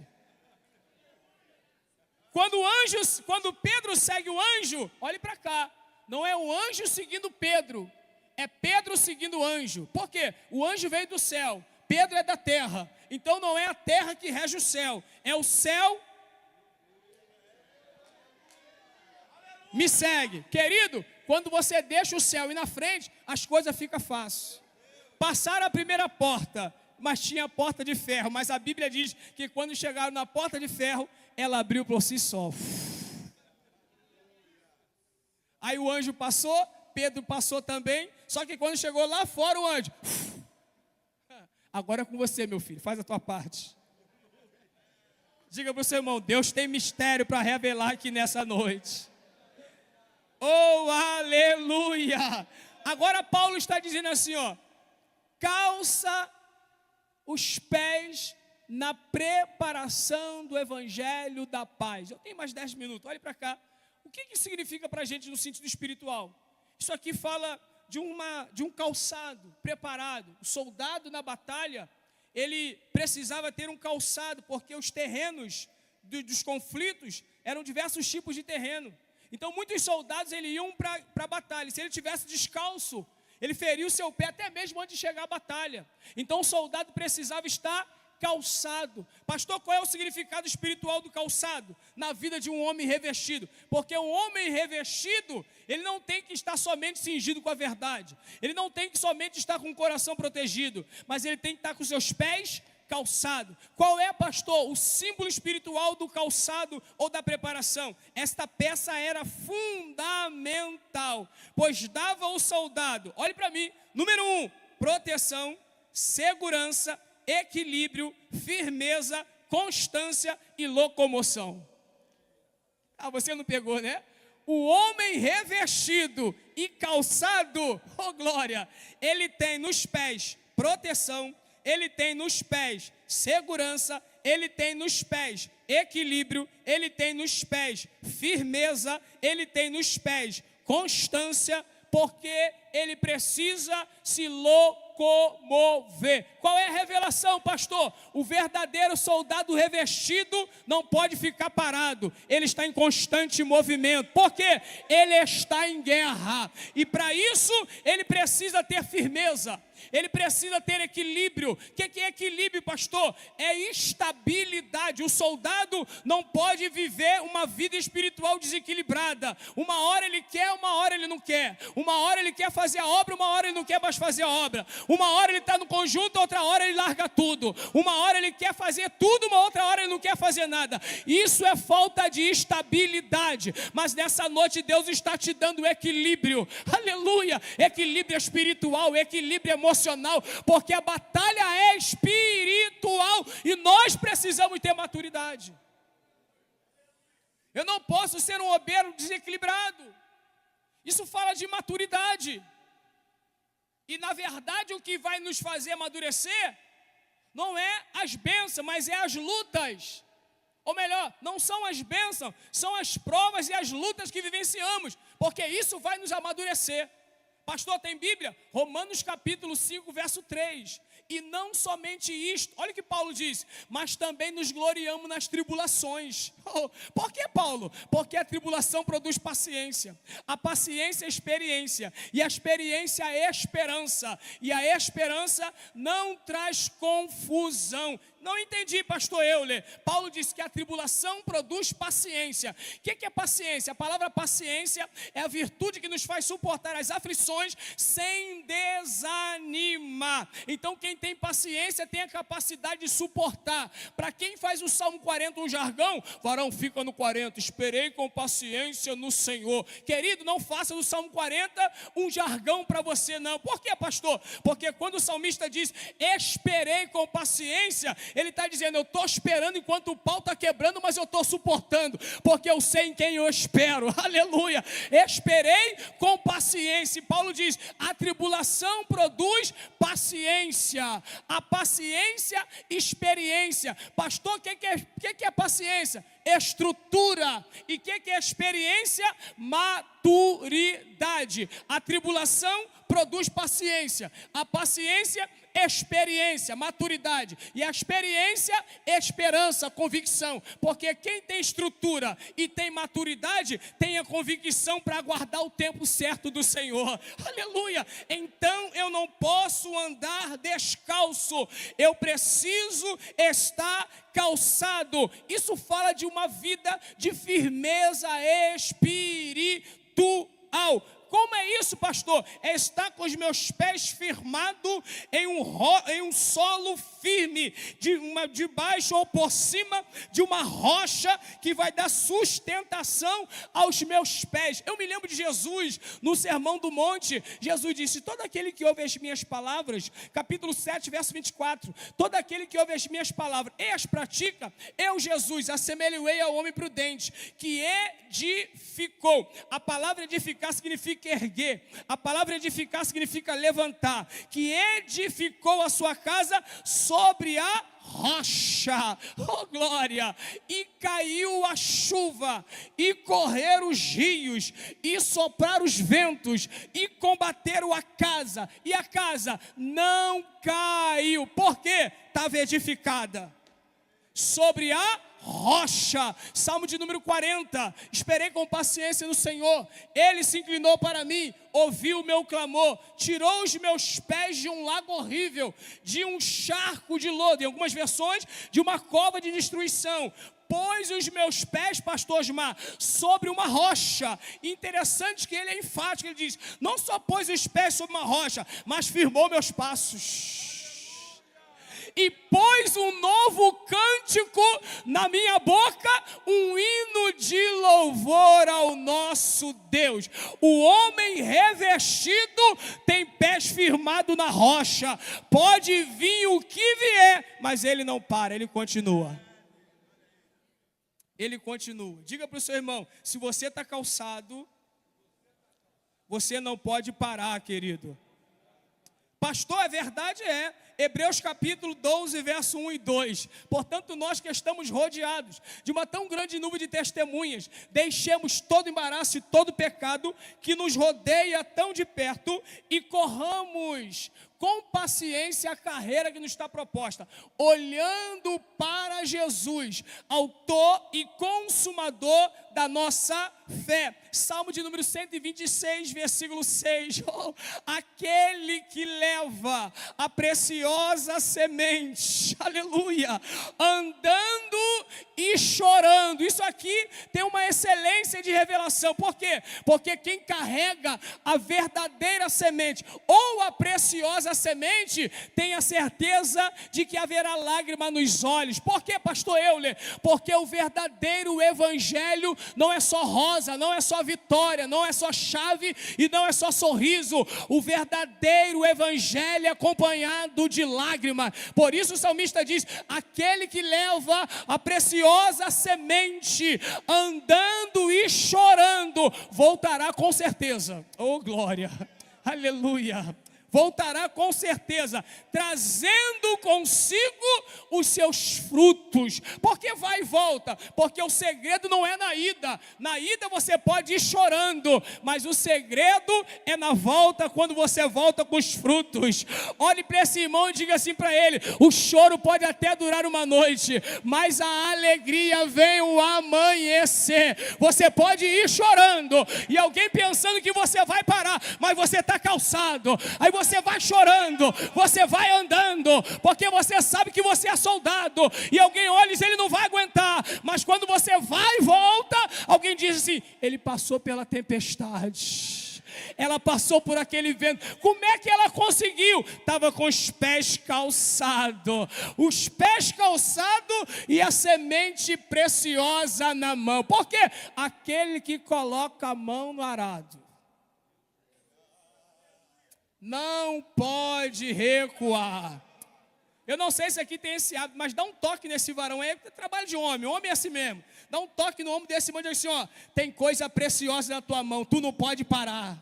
Quando Pedro segue o anjo, olhe para cá. Não é o anjo seguindo Pedro, é Pedro seguindo o anjo. Por quê? O anjo veio do céu, Pedro é da terra. Então não é a terra que rege o céu, é o céu. Me segue. Querido, quando você deixa o céu ir na frente, as coisas ficam fáceis. Passaram a primeira porta, mas tinha a porta de ferro. Mas a Bíblia diz que quando chegaram na porta de ferro, ela abriu por si só. Aí o anjo passou, Pedro passou também, só que quando chegou lá fora o anjo: agora é com você, meu filho, faz a tua parte. Diga para o seu irmão: Deus tem mistério para revelar aqui nessa noite. Oh, aleluia! Agora Paulo está dizendo assim, ó: calça os pés na preparação do evangelho da paz. Eu tenho mais 10 minutos, olhe para cá. O que significa para a gente no sentido espiritual? Isso aqui fala de um calçado preparado. O soldado na batalha, ele precisava ter um calçado, porque os terrenos dos conflitos eram diversos tipos de terreno. Então muitos soldados iam para a batalha. Se ele tivesse descalço, ele feria o seu pé até mesmo antes de chegar à batalha. Então o soldado precisava estar calçado. Pastor, qual é o significado espiritual do calçado na vida de um homem revestido? Porque um homem revestido, ele não tem que estar somente cingido com a verdade, ele não tem que somente estar com o coração protegido, mas ele tem que estar com seus pés calçados. Qual é, pastor, o símbolo espiritual do calçado ou da preparação? Esta peça era fundamental, pois dava ao soldado, olhe para mim, número 1, proteção, segurança, equilíbrio, firmeza, constância e locomoção. Ah, você não pegou, né? O homem revestido e calçado, oh glória, ele tem nos pés proteção, ele tem nos pés segurança, ele tem nos pés equilíbrio, ele tem nos pés firmeza, ele tem nos pés constância, porque ele precisa se locomover. Qual é a revelação, pastor? O verdadeiro soldado revestido não pode ficar parado, ele está em constante movimento, porque ele está em guerra, e para isso ele precisa ter firmeza, ele precisa ter equilíbrio. O que é equilíbrio, pastor? É estabilidade. O soldado não pode viver uma vida espiritual desequilibrada. Uma hora ele quer, uma hora ele não quer. Uma hora ele quer fazer a obra, uma hora ele não quer mais fazer a obra. Uma hora ele está no conjunto, outra hora ele larga larga tudo. Uma hora ele quer fazer tudo, uma outra hora ele não quer fazer nada. Isso é falta de estabilidade. Mas nessa noite Deus está te dando equilíbrio. Aleluia! Equilíbrio espiritual, equilíbrio emocional, porque a batalha é espiritual e nós precisamos ter maturidade. Eu não posso ser um obreiro desequilibrado. Isso fala de maturidade. E na verdade o que vai nos fazer amadurecer não é as bênçãos, mas é as lutas. Ou melhor, não são as bênçãos, são as provas e as lutas que vivenciamos, porque isso vai nos amadurecer. Pastor, tem Bíblia? Romanos capítulo 5, verso 3. E não somente isto, olha o que Paulo diz, mas também nos gloriamos nas tribulações. Por que, Paulo? Porque a tribulação produz paciência, a paciência é experiência, e a experiência é esperança, e a esperança não traz confusão. Não entendi, pastor Euler. Paulo disse que a tribulação produz paciência. O que é paciência? A palavra paciência é a virtude que nos faz suportar as aflições sem desanimar. Então quem tem paciência tem a capacidade de suportar. Para quem faz o Salmo 40 um jargão, varão fica no 40, esperei com paciência no Senhor. Querido, não faça do Salmo 40 um jargão para você não. Por que, pastor? Porque quando o salmista diz, esperei com paciência, ele está dizendo, eu estou esperando enquanto o pau está quebrando, mas eu estou suportando, porque eu sei em quem eu espero, aleluia, esperei com paciência. E Paulo diz, a tribulação produz paciência, a paciência, experiência. Pastor, o que é paciência? Estrutura. E o que é experiência? Maturidade. A tribulação produz paciência, a paciência, experiência, maturidade, e a experiência, esperança, convicção, porque quem tem estrutura e tem maturidade, tem a convicção para aguardar o tempo certo do Senhor, aleluia. Então eu não posso andar descalço, eu preciso estar calçado. Isso fala de uma vida de firmeza espiritual. Como é isso, pastor? É estar com os meus pés firmados em um solo firme, de baixo ou por cima de uma rocha que vai dar sustentação aos meus pés. Eu me lembro de Jesus, no Sermão do Monte, Jesus disse, todo aquele que ouve as minhas palavras, capítulo 7, verso 24, todo aquele que ouve as minhas palavras e as pratica, eu, Jesus, assemelhei ao homem prudente, que edificou. A palavra edificar significa erguer, a palavra edificar significa levantar, que edificou a sua casa sobre a rocha, oh glória, e caiu a chuva, e correram os rios, e sopraram os ventos, e combateram a casa, e a casa não caiu, porque estava edificada sobre a rocha. Salmo de número 40, esperei com paciência no Senhor, Ele se inclinou para mim, ouviu o meu clamor, tirou os meus pés de um lago horrível, de um charco de lodo, em algumas versões, de uma cova de destruição, pôs os meus pés, pastor Osmar, sobre uma rocha. Interessante que ele é enfático, ele diz, não só pôs os pés sobre uma rocha, mas firmou meus passos. E pôs um novo cântico na minha boca, um hino de louvor ao nosso Deus. O homem revestido tem pés firmados na rocha. Pode vir o que vier, mas ele não para, ele continua. Ele continua. Diga para o seu irmão, se você está calçado, você não pode parar, querido. Pastor, a verdade é, Hebreus capítulo 12, verso 1 e 2. Portanto, nós que estamos rodeados de uma tão grande nuvem de testemunhas, deixemos todo embaraço e todo pecado que nos rodeia tão de perto e corramos com paciência a carreira que nos está proposta, olhando para Jesus, autor e consumador da nossa fé. Salmo de número 126, versículo 6. Oh, aquele que leva a preciosa preciosa semente, aleluia, andando e chorando. Isso aqui tem uma excelência de revelação. Por quê? Porque quem carrega a verdadeira semente ou a preciosa semente tem a certeza de que haverá lágrima nos olhos. Por quê, pastor Euler? Porque o verdadeiro evangelho não é só rosa, não é só vitória, não é só chave e não é só sorriso. O verdadeiro evangelho é acompanhado de lágrima. Por isso o salmista diz: aquele que leva a preciosa semente andando e chorando voltará com certeza. Oh glória, aleluia. Voltará com certeza, trazendo consigo os seus frutos. Por que vai e volta? Porque o segredo não é na ida. Na ida você pode ir chorando, mas o segredo é na volta, quando você volta com os frutos. Olhe para esse irmão e diga assim para ele: o choro pode até durar uma noite, mas a alegria vem o amanhecer. Você pode ir chorando, e alguém pensando que você vai parar, mas você está calçado. Aí você vai chorando, você vai andando, porque você sabe que você é soldado, e alguém olha e diz: ele não vai aguentar, mas quando você vai e volta, alguém diz assim: ele passou pela tempestade, ela passou por aquele vento. Como é que ela conseguiu? Estava com os pés calçados, e a semente preciosa na mão. Porque aquele que coloca a mão no arado não pode recuar. Eu não sei se aqui tem esse hábito, mas dá um toque nesse varão aí, é trabalho de homem é assim mesmo. Dá um toque no ombro desse irmão e diz assim: ó, tem coisa preciosa na tua mão, tu não pode parar.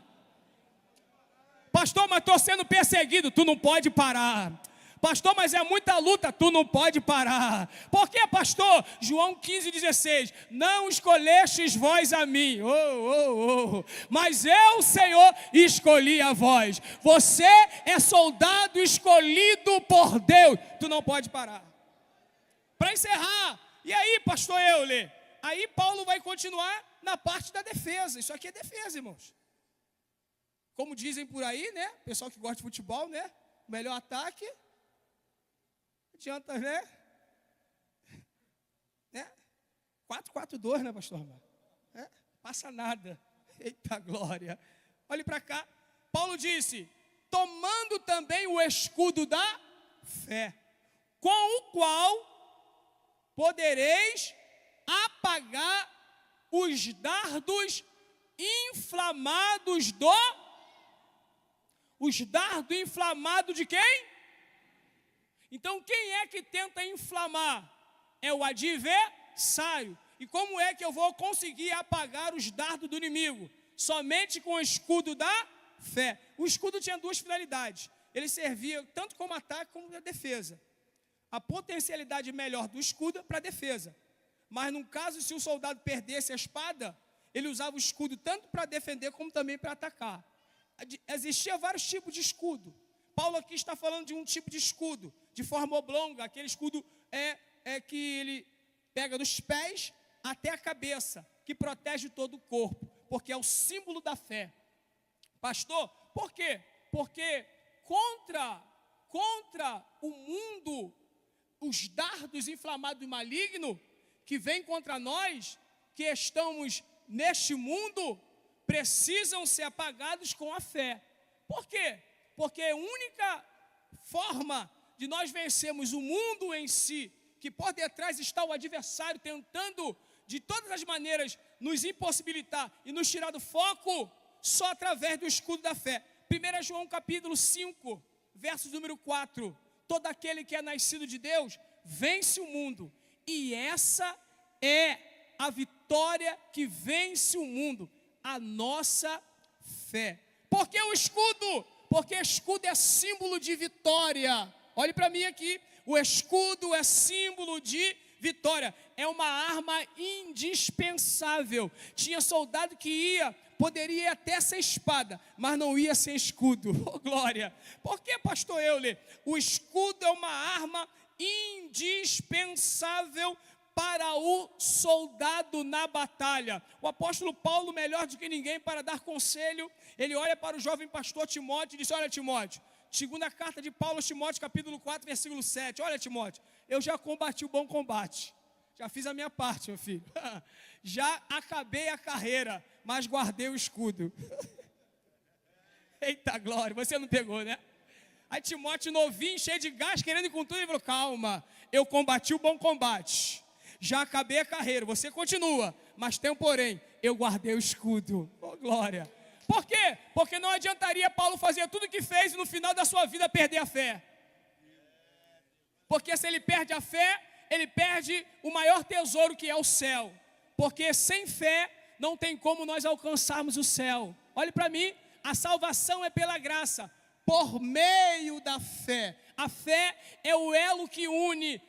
Pastor, mas estou sendo perseguido, tu não pode parar. Pastor, mas é muita luta, tu não pode parar. Por quê, pastor? João 15,16: não escolhestes vós a mim, mas eu, Senhor, escolhi a vós. Você é soldado escolhido por Deus, tu não pode parar. Para encerrar, e aí, pastor Euler? Aí Paulo vai continuar na parte da defesa. Isso aqui é defesa, irmãos. Como dizem por aí, né? Pessoal que gosta de futebol, né? Melhor ataque. Adianta, né? 4-4-2, né, pastor? Passa nada. Eita glória. Olhe para cá. Paulo disse: tomando também o escudo da fé, com o qual podereis apagar os dardos inflamados os dardos inflamados de quem? Então, quem é que tenta inflamar? É o adversário. E como é que eu vou conseguir apagar os dardos do inimigo? Somente com o escudo da fé. O escudo tinha duas finalidades. Ele servia tanto como ataque como para defesa. A potencialidade melhor do escudo é para defesa. Mas, no caso, se o soldado perdesse a espada, ele usava o escudo tanto para defender como também para atacar. Existia vários tipos de escudo. Paulo aqui está falando de um tipo de escudo, de forma oblonga. Aquele escudo que ele pega dos pés até a cabeça, que protege todo o corpo, porque é o símbolo da fé. Pastor, por quê? Porque contra o mundo, os dardos inflamados e malignos que vêm contra nós, que estamos neste mundo, precisam ser apagados com a fé. Por quê? Porque a única forma de nós vencermos o mundo em si, que por detrás está o adversário tentando de todas as maneiras nos impossibilitar e nos tirar do foco, só através do escudo da fé. 1 João capítulo 5, verso número 4: todo aquele que é nascido de Deus vence o mundo, e essa é a vitória que vence o mundo, a nossa fé. Por que o escudo? Porque escudo é símbolo de vitória. Olhe para mim aqui. O escudo é símbolo de vitória. É uma arma indispensável. Tinha soldado que poderia ir até sem espada, mas não ia sem escudo. Oh, glória! Por que, pastor Euler? O escudo é uma arma indispensável para o soldado na batalha. O apóstolo Paulo, melhor do que ninguém para dar conselho, ele olha para o jovem pastor Timóteo e diz: olha, Timóteo, Segunda carta de Paulo aos Timóteo, capítulo 4, versículo 7. Olha, Timóteo, eu já combati o bom combate. Já fiz a minha parte, meu filho. Já acabei a carreira, mas guardei o escudo. Eita glória, você não pegou, né? Aí Timóteo novinho, cheio de gás, querendo ir com tudo, ele falou, calma, eu combati o bom combate. Já acabei a carreira, você continua, mas tem um porém, eu guardei o escudo. Oh, glória. Por quê? Porque não adiantaria Paulo fazer tudo o que fez e no final da sua vida perder a fé. Porque se ele perde a fé, ele perde o maior tesouro que é o céu. Porque sem fé não tem como nós alcançarmos o céu. Olhe para mim, a salvação é pela graça, por meio da fé. A fé é o elo que une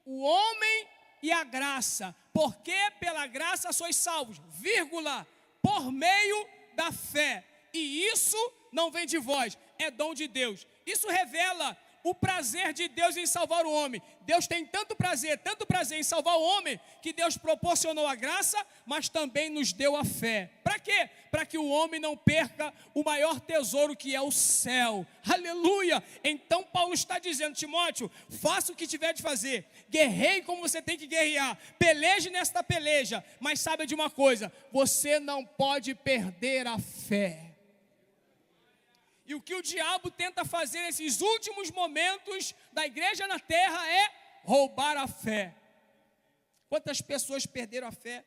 o homem e a graça. Porque pela graça sois salvos, vírgula, por meio da fé. E isso não vem de vós, é dom de Deus. Isso revela o prazer de Deus em salvar o homem. Deus tem tanto prazer em salvar o homem, que Deus proporcionou a graça, mas também nos deu a fé. Para quê? Para que o homem não perca o maior tesouro que é o céu. Aleluia! Então Paulo está dizendo, Timóteo, faça o que tiver de fazer, guerreie como você tem que guerrear, peleje nesta peleja, mas saiba de uma coisa, você não pode perder a fé. E o que o diabo tenta fazer nesses últimos momentos da igreja na terra é roubar a fé. Quantas pessoas perderam a fé?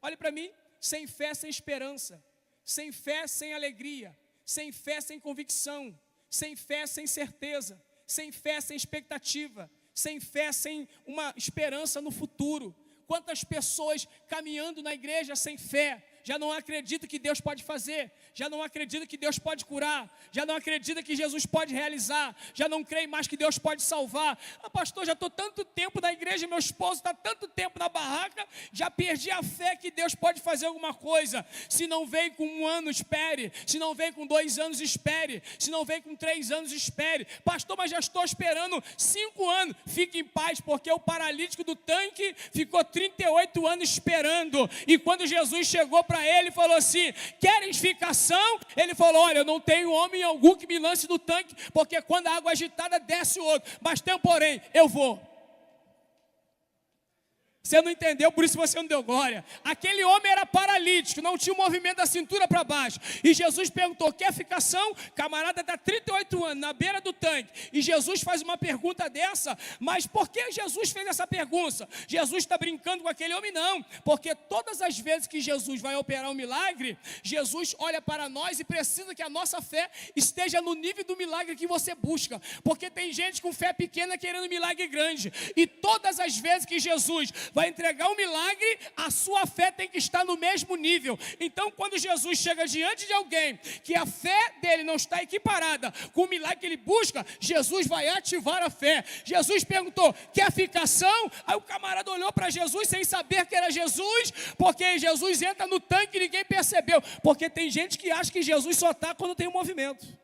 Olhe para mim, sem fé, sem esperança. Sem fé, sem alegria. Sem fé, sem convicção. Sem fé, sem certeza. Sem fé, sem expectativa. Sem fé, sem uma esperança no futuro. Quantas pessoas caminhando na igreja sem fé, já não acredita que Deus pode fazer, já não acredita que Deus pode curar, já não acredita que Jesus pode realizar, já não crê mais que Deus pode salvar. Pastor, já estou tanto tempo na igreja, meu esposo está tanto tempo na barraca, já perdi a fé que Deus pode fazer alguma coisa. Se não vem com 1 ano, espere. Se não vem com 2 anos, espere. Se não vem com 3 anos, espere. Pastor, mas já estou esperando 5 anos. Fique em paz, porque o paralítico do tanque ficou 38 anos esperando. E quando Jesus chegou para ele e falou assim, queres ficação? Ele falou, olha, eu não tenho homem algum que me lance do tanque, porque quando a água agitada desce o outro, mas tem um porém, eu vou. Você não entendeu, por isso você não deu glória. Aquele homem era paralítico, não tinha o movimento da cintura para baixo. E Jesus perguntou, quer ficação? Camarada está 38 anos, na beira do tanque. E Jesus faz uma pergunta dessa, mas por que Jesus fez essa pergunta? Jesus está brincando com aquele homem? Não. Porque todas as vezes que Jesus vai operar um milagre, Jesus olha para nós e precisa que a nossa fé esteja no nível do milagre que você busca. Porque tem gente com fé pequena querendo um milagre grande. E todas as vezes que Jesus vai entregar um milagre, a sua fé tem que estar no mesmo nível. Então, quando Jesus chega diante de alguém que a fé dele não está equiparada com o milagre que ele busca, Jesus vai ativar a fé. Jesus perguntou, quer ficação? Aí o camarada olhou para Jesus sem saber que era Jesus, porque Jesus entra no tanque e ninguém percebeu. Porque tem gente que acha que Jesus só está quando tem um movimento.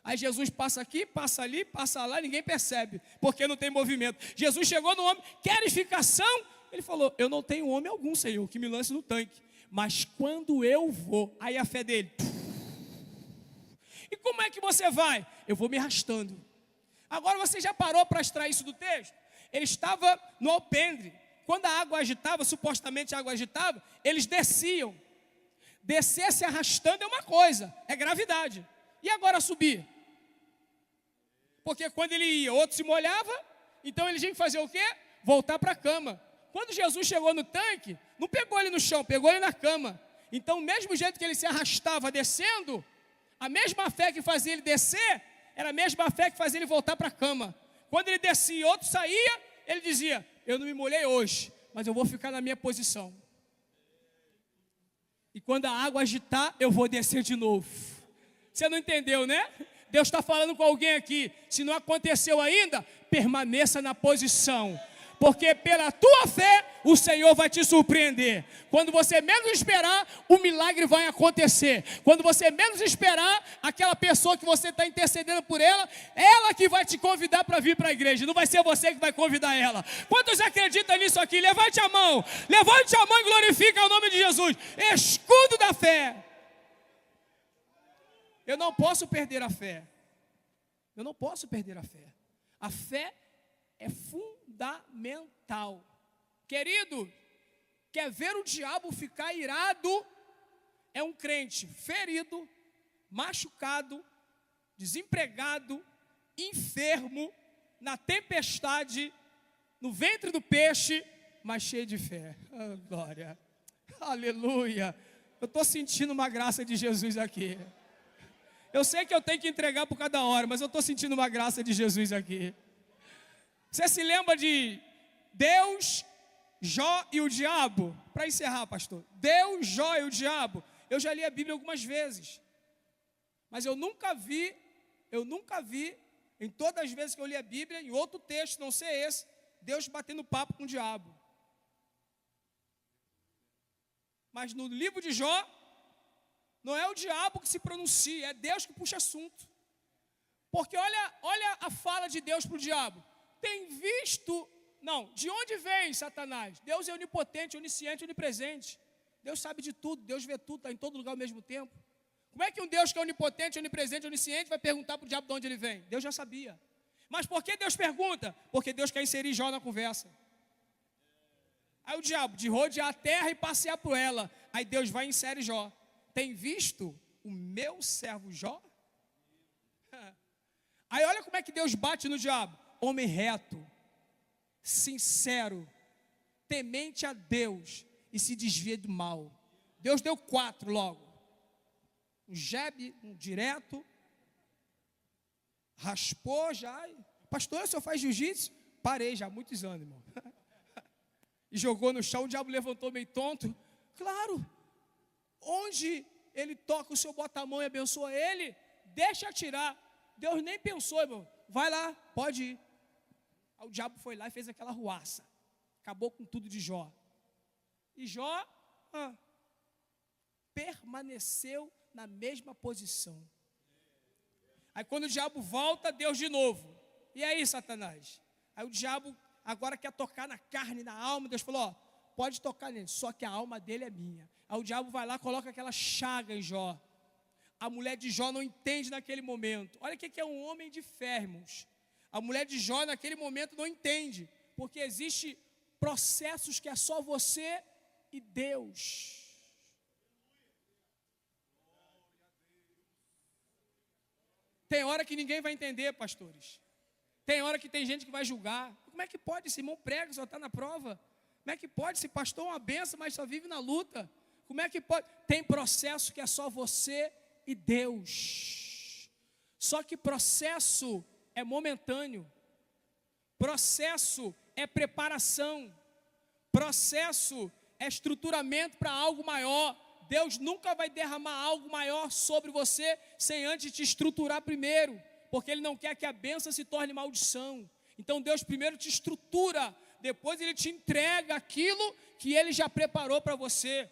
Aí Jesus passa aqui, passa ali, passa lá, ninguém percebe, porque não tem movimento. Jesus chegou no homem, queres ficação? Ele falou, eu não tenho homem algum, Senhor, que me lance no tanque. Mas quando eu vou, aí a fé dele. E como é que você vai? Eu vou me arrastando. Agora você já parou para extrair isso do texto? Ele estava no alpendre. Quando a água agitava, supostamente a água agitava, eles desciam. Descer se arrastando é uma coisa, é gravidade. E agora subir? Porque quando ele ia, outro se molhava, então ele tinha que fazer o quê? Voltar para a cama. Quando Jesus chegou no tanque, não pegou ele no chão, pegou ele na cama. Então, o mesmo jeito que ele se arrastava descendo, a mesma fé que fazia ele descer, era a mesma fé que fazia ele voltar para a cama. Quando ele descia e outro saía, ele dizia, eu não me molhei hoje, mas eu vou ficar na minha posição. E quando a água agitar, eu vou descer de novo. Você não entendeu, né? Deus está falando com alguém aqui. Se não aconteceu ainda, permaneça na posição. Porque pela tua fé, o Senhor vai te surpreender. Quando você menos esperar, o milagre vai acontecer. Quando você menos esperar, aquela pessoa que você está intercedendo por ela, ela que vai te convidar para vir para a igreja. Não vai ser você que vai convidar ela. Quantos acreditam nisso aqui? Levante a mão e glorifica o nome de Jesus. Escudo da fé. Eu não posso perder a fé. Eu não posso perder a fé. A fé é fundamental. Querido, quer ver o diabo ficar irado? É um crente ferido, machucado, desempregado, enfermo, na tempestade, no ventre do peixe, mas cheio de fé. Oh, glória. Aleluia. Eu estou sentindo uma graça de Jesus aqui. Eu sei que eu tenho que entregar por cada hora, mas eu estou sentindo uma graça de Jesus aqui. Você se lembra de Deus, Jó e o diabo? Para encerrar, pastor. Deus, Jó e o diabo. Eu já li a Bíblia algumas vezes. Mas eu nunca vi, em todas as vezes que eu li a Bíblia, em outro texto, não sei esse, Deus batendo papo com o diabo. Mas no livro de Jó, não é o diabo que se pronuncia, é Deus que puxa assunto. Porque olha a fala de Deus para o diabo. Tem visto... Não, de onde vem Satanás? Deus é onipotente, onisciente, onipresente. Deus sabe de tudo, Deus vê tudo, está em todo lugar ao mesmo tempo. Como é que um Deus que é onipotente, onipresente, onisciente vai perguntar para o diabo de onde ele vem? Deus já sabia. Mas por que Deus pergunta? Porque Deus quer inserir Jó na conversa. Aí o diabo, de rodear a terra e passear por ela. Aí Deus vai e insere Jó. Tem visto o meu servo Jó? Aí olha como é que Deus bate no diabo. Homem reto, sincero, temente a Deus e se desvia do mal. Deus deu 4 logo. Um jebe, um direto. Raspou já. Pastor, o senhor faz jiu-jitsu? Parei já há muitos anos, irmão. E jogou no chão, o diabo levantou meio tonto. Claro, onde ele toca, o senhor bota a mão e abençoa ele, deixa atirar. Deus nem pensou, irmão. Vai lá, pode ir. Aí o diabo foi lá e fez aquela ruaça. Acabou com tudo de Jó. E Jó permaneceu na mesma posição. Aí quando o diabo volta, Deus de novo. E aí, Satanás? Aí o diabo agora quer tocar na carne, na alma. Deus falou, pode tocar nele, só que a alma dele é minha. Aí o diabo vai lá, coloca aquela chaga em Jó. A mulher de Jó não entende naquele momento. Olha o que é um homem de fé, irmãos. A mulher de Jó naquele momento não entende, porque existe processos que é só você e Deus. Tem hora que ninguém vai entender, pastores. Tem hora que tem gente que vai julgar. Como é que pode? Esse irmão prega, só está na prova. Como é que pode? Esse pastor é uma benção, mas só vive na luta. Como é que pode? Tem processo que é só você e Deus. Só que processo é momentâneo. Processo é preparação. Processo é estruturamento para algo maior. Deus nunca vai derramar algo maior sobre você sem antes te estruturar primeiro, porque Ele não quer que a bênção se torne maldição. Então Deus primeiro te estrutura, depois Ele te entrega aquilo que Ele já preparou para você.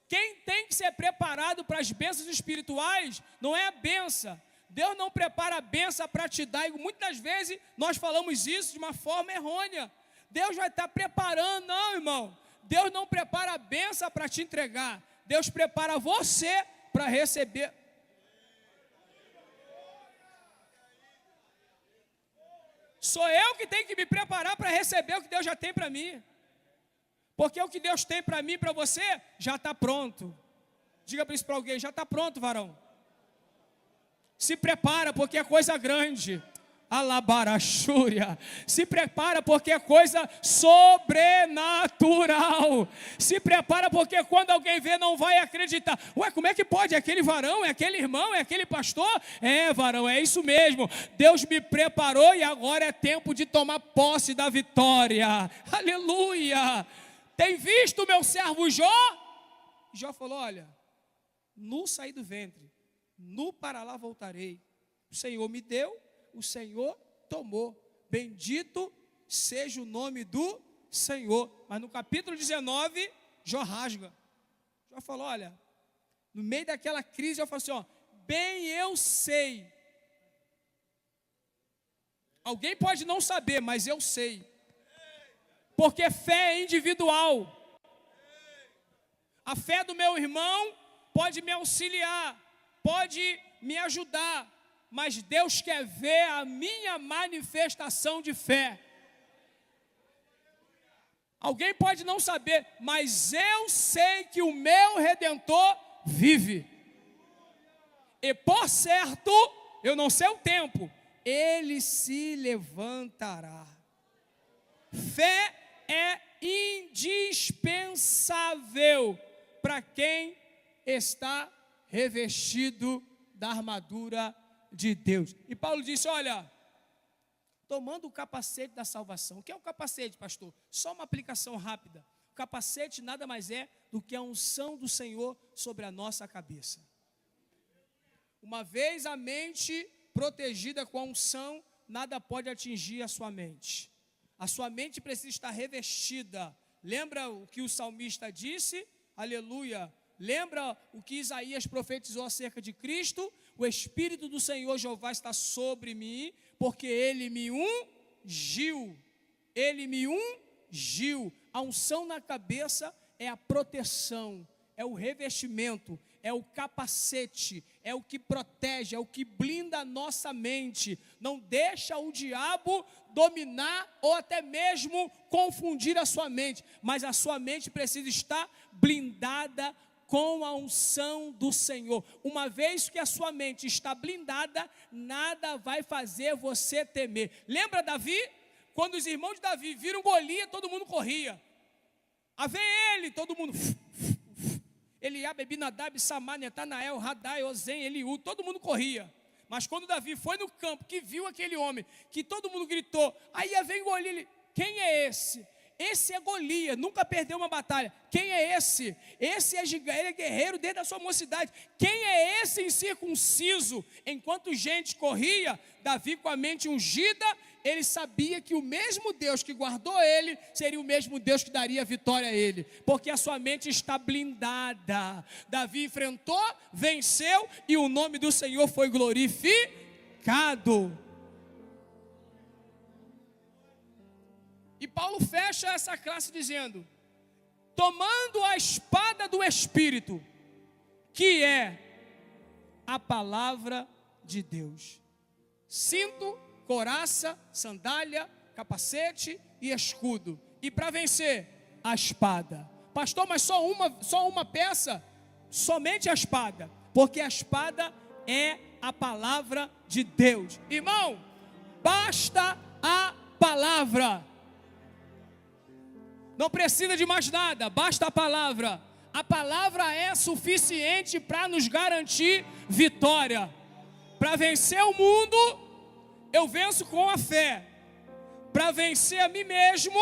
Quem tem que ser preparado para as bênçãos espirituais não é a bênção. Deus não prepara a bênção para te dar, e muitas vezes nós falamos isso de uma forma errônea. Deus vai estar preparando, não, irmão. Deus não prepara a bênção para te entregar. Deus prepara você para receber. Sou eu que tenho que me preparar para receber o que Deus já tem para mim. Porque o que Deus tem para mim e para você já está pronto. Diga para isso para alguém, já está pronto, varão. Se prepara porque é coisa grande. Alabarachúria. Se prepara porque é coisa sobrenatural. Se prepara porque quando alguém vê não vai acreditar. Ué, como é que pode? É aquele varão? É aquele irmão? É aquele pastor? É, varão, é isso mesmo. Deus me preparou e agora é tempo de tomar posse da vitória. Aleluia. Tem visto o meu servo Jó? Jó falou, olha, nu saí do ventre, nu para lá voltarei. O Senhor me deu, o Senhor tomou. Bendito seja o nome do Senhor. Mas no capítulo 19, Jó rasga. Jó falou, olha, no meio daquela crise, Jó falou assim, bem eu sei. Alguém pode não saber, mas eu sei. Porque fé é individual. A fé do meu irmão pode me auxiliar, pode me ajudar, mas Deus quer ver a minha manifestação de fé. Alguém pode não saber, mas eu sei que o meu Redentor vive. E por certo, eu não sei o tempo, ele se levantará. Fé é indispensável para quem está revestido da armadura de Deus. E Paulo disse, olha, tomando o capacete da salvação. O que é o capacete, pastor? Só uma aplicação rápida. O capacete nada mais é do que a unção do Senhor sobre a nossa cabeça. Uma vez a mente protegida com a unção, nada pode atingir a sua mente. A sua mente precisa estar revestida. Lembra o que o salmista disse? Aleluia. Lembra o que Isaías profetizou acerca de Cristo? O Espírito do Senhor Jeová está sobre mim, porque Ele me ungiu. Ele me ungiu. A unção na cabeça é a proteção, é o revestimento, é o capacete, é o que protege, é o que blinda a nossa mente. Não deixa o diabo dominar ou até mesmo confundir a sua mente, mas a sua mente precisa estar blindada com a unção do Senhor. Uma vez que a sua mente está blindada, nada vai fazer você temer. Lembra Davi? Quando os irmãos de Davi viram Golias, todo mundo corria. A ver ele, todo mundo... Eliabe, Abinadab, Samar, Netanael, Radai, Ozen, Eliú, todo mundo corria. Mas quando Davi foi no campo, que viu aquele homem, que todo mundo gritou, aí vem Golias, ele, quem é esse? Esse é Golias, nunca perdeu uma batalha. Quem é esse? Esse é gigante, ele é guerreiro desde a sua mocidade. Quem é esse incircunciso? Enquanto gente corria, Davi com a mente ungida, ele sabia que o mesmo Deus que guardou ele, seria o mesmo Deus que daria vitória a ele, porque a sua mente está blindada. Davi enfrentou, venceu, e o nome do Senhor foi glorificado. E Paulo fecha essa classe dizendo, tomando a espada do Espírito, que é a palavra de Deus. Cinto, couraça, sandália, capacete e escudo. E para vencer, a espada. Pastor, mas só uma peça? Somente a espada, porque a espada é a palavra de Deus. Irmão, basta a palavra. Não precisa de mais nada, basta a palavra. A palavra é suficiente para nos garantir vitória. Para vencer o mundo, eu venço com a fé. Para vencer a mim mesmo,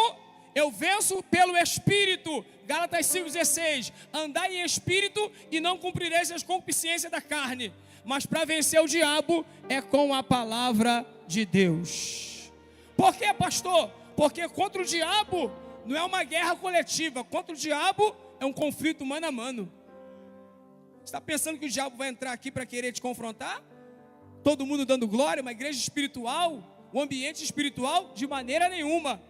eu venço pelo Espírito. Gálatas 5,16. Andai em Espírito e não cumprireis as concupiscências da carne. Mas para vencer o diabo é com a palavra de Deus. Por quê, pastor? Porque contra o diabo não é uma guerra coletiva. Contra o diabo é um conflito mano a mano. Você está pensando que o diabo vai entrar aqui para querer te confrontar? Todo mundo dando glória, uma igreja espiritual, um ambiente espiritual? De maneira nenhuma.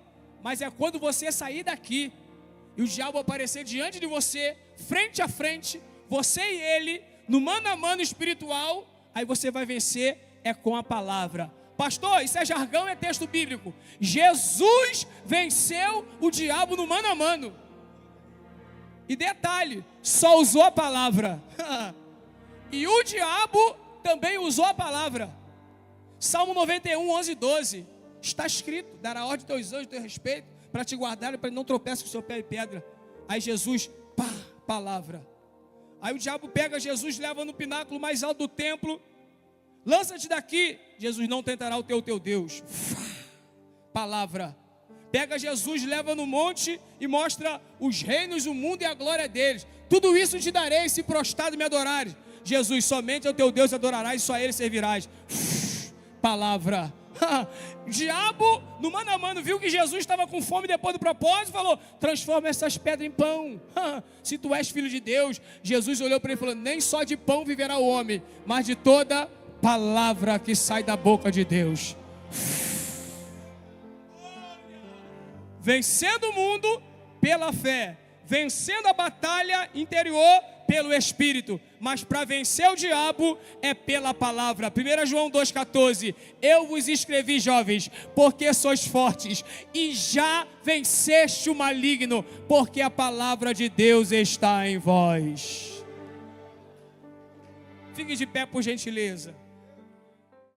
Mas é quando você sair daqui e o diabo aparecer diante de você, frente a frente, você e ele, no mano a mano espiritual, aí você vai vencer é com a palavra. Pastor, isso é jargão, é texto bíblico. Jesus venceu o diabo no mano a mano. E detalhe, só usou a palavra. E o diabo também usou a palavra. Salmo 91, 11 e 12. Está escrito, dará ordem aos teus anjos a teu respeito, para te guardar, para não tropeçar com o seu pé em pedra. Aí Jesus, pá, palavra. Aí o diabo pega Jesus, leva no pináculo mais alto do templo. Lança-te daqui. Jesus, não tentará o teu Deus. Palavra. Pega Jesus, leva no monte e mostra os reinos, o mundo e a glória deles. Tudo isso te darei se prostrado me adorares. Jesus, somente ao teu Deus adorarás e só a ele servirás. Palavra. Diabo, no mano a mano, viu que Jesus estava com fome depois do propósito, falou, transforma essas pedras em pão. Se tu és filho de Deus. Jesus olhou para ele e falou, nem só de pão viverá o homem, mas de toda palavra que sai da boca de Deus. Vencendo o mundo pela fé, vencendo a batalha interior pelo Espírito, mas para vencer o diabo é pela palavra. 1 João 2,14, eu vos escrevi, jovens, porque sois fortes, e já venceste o maligno, porque a palavra de Deus está em vós. Fique de pé, por gentileza.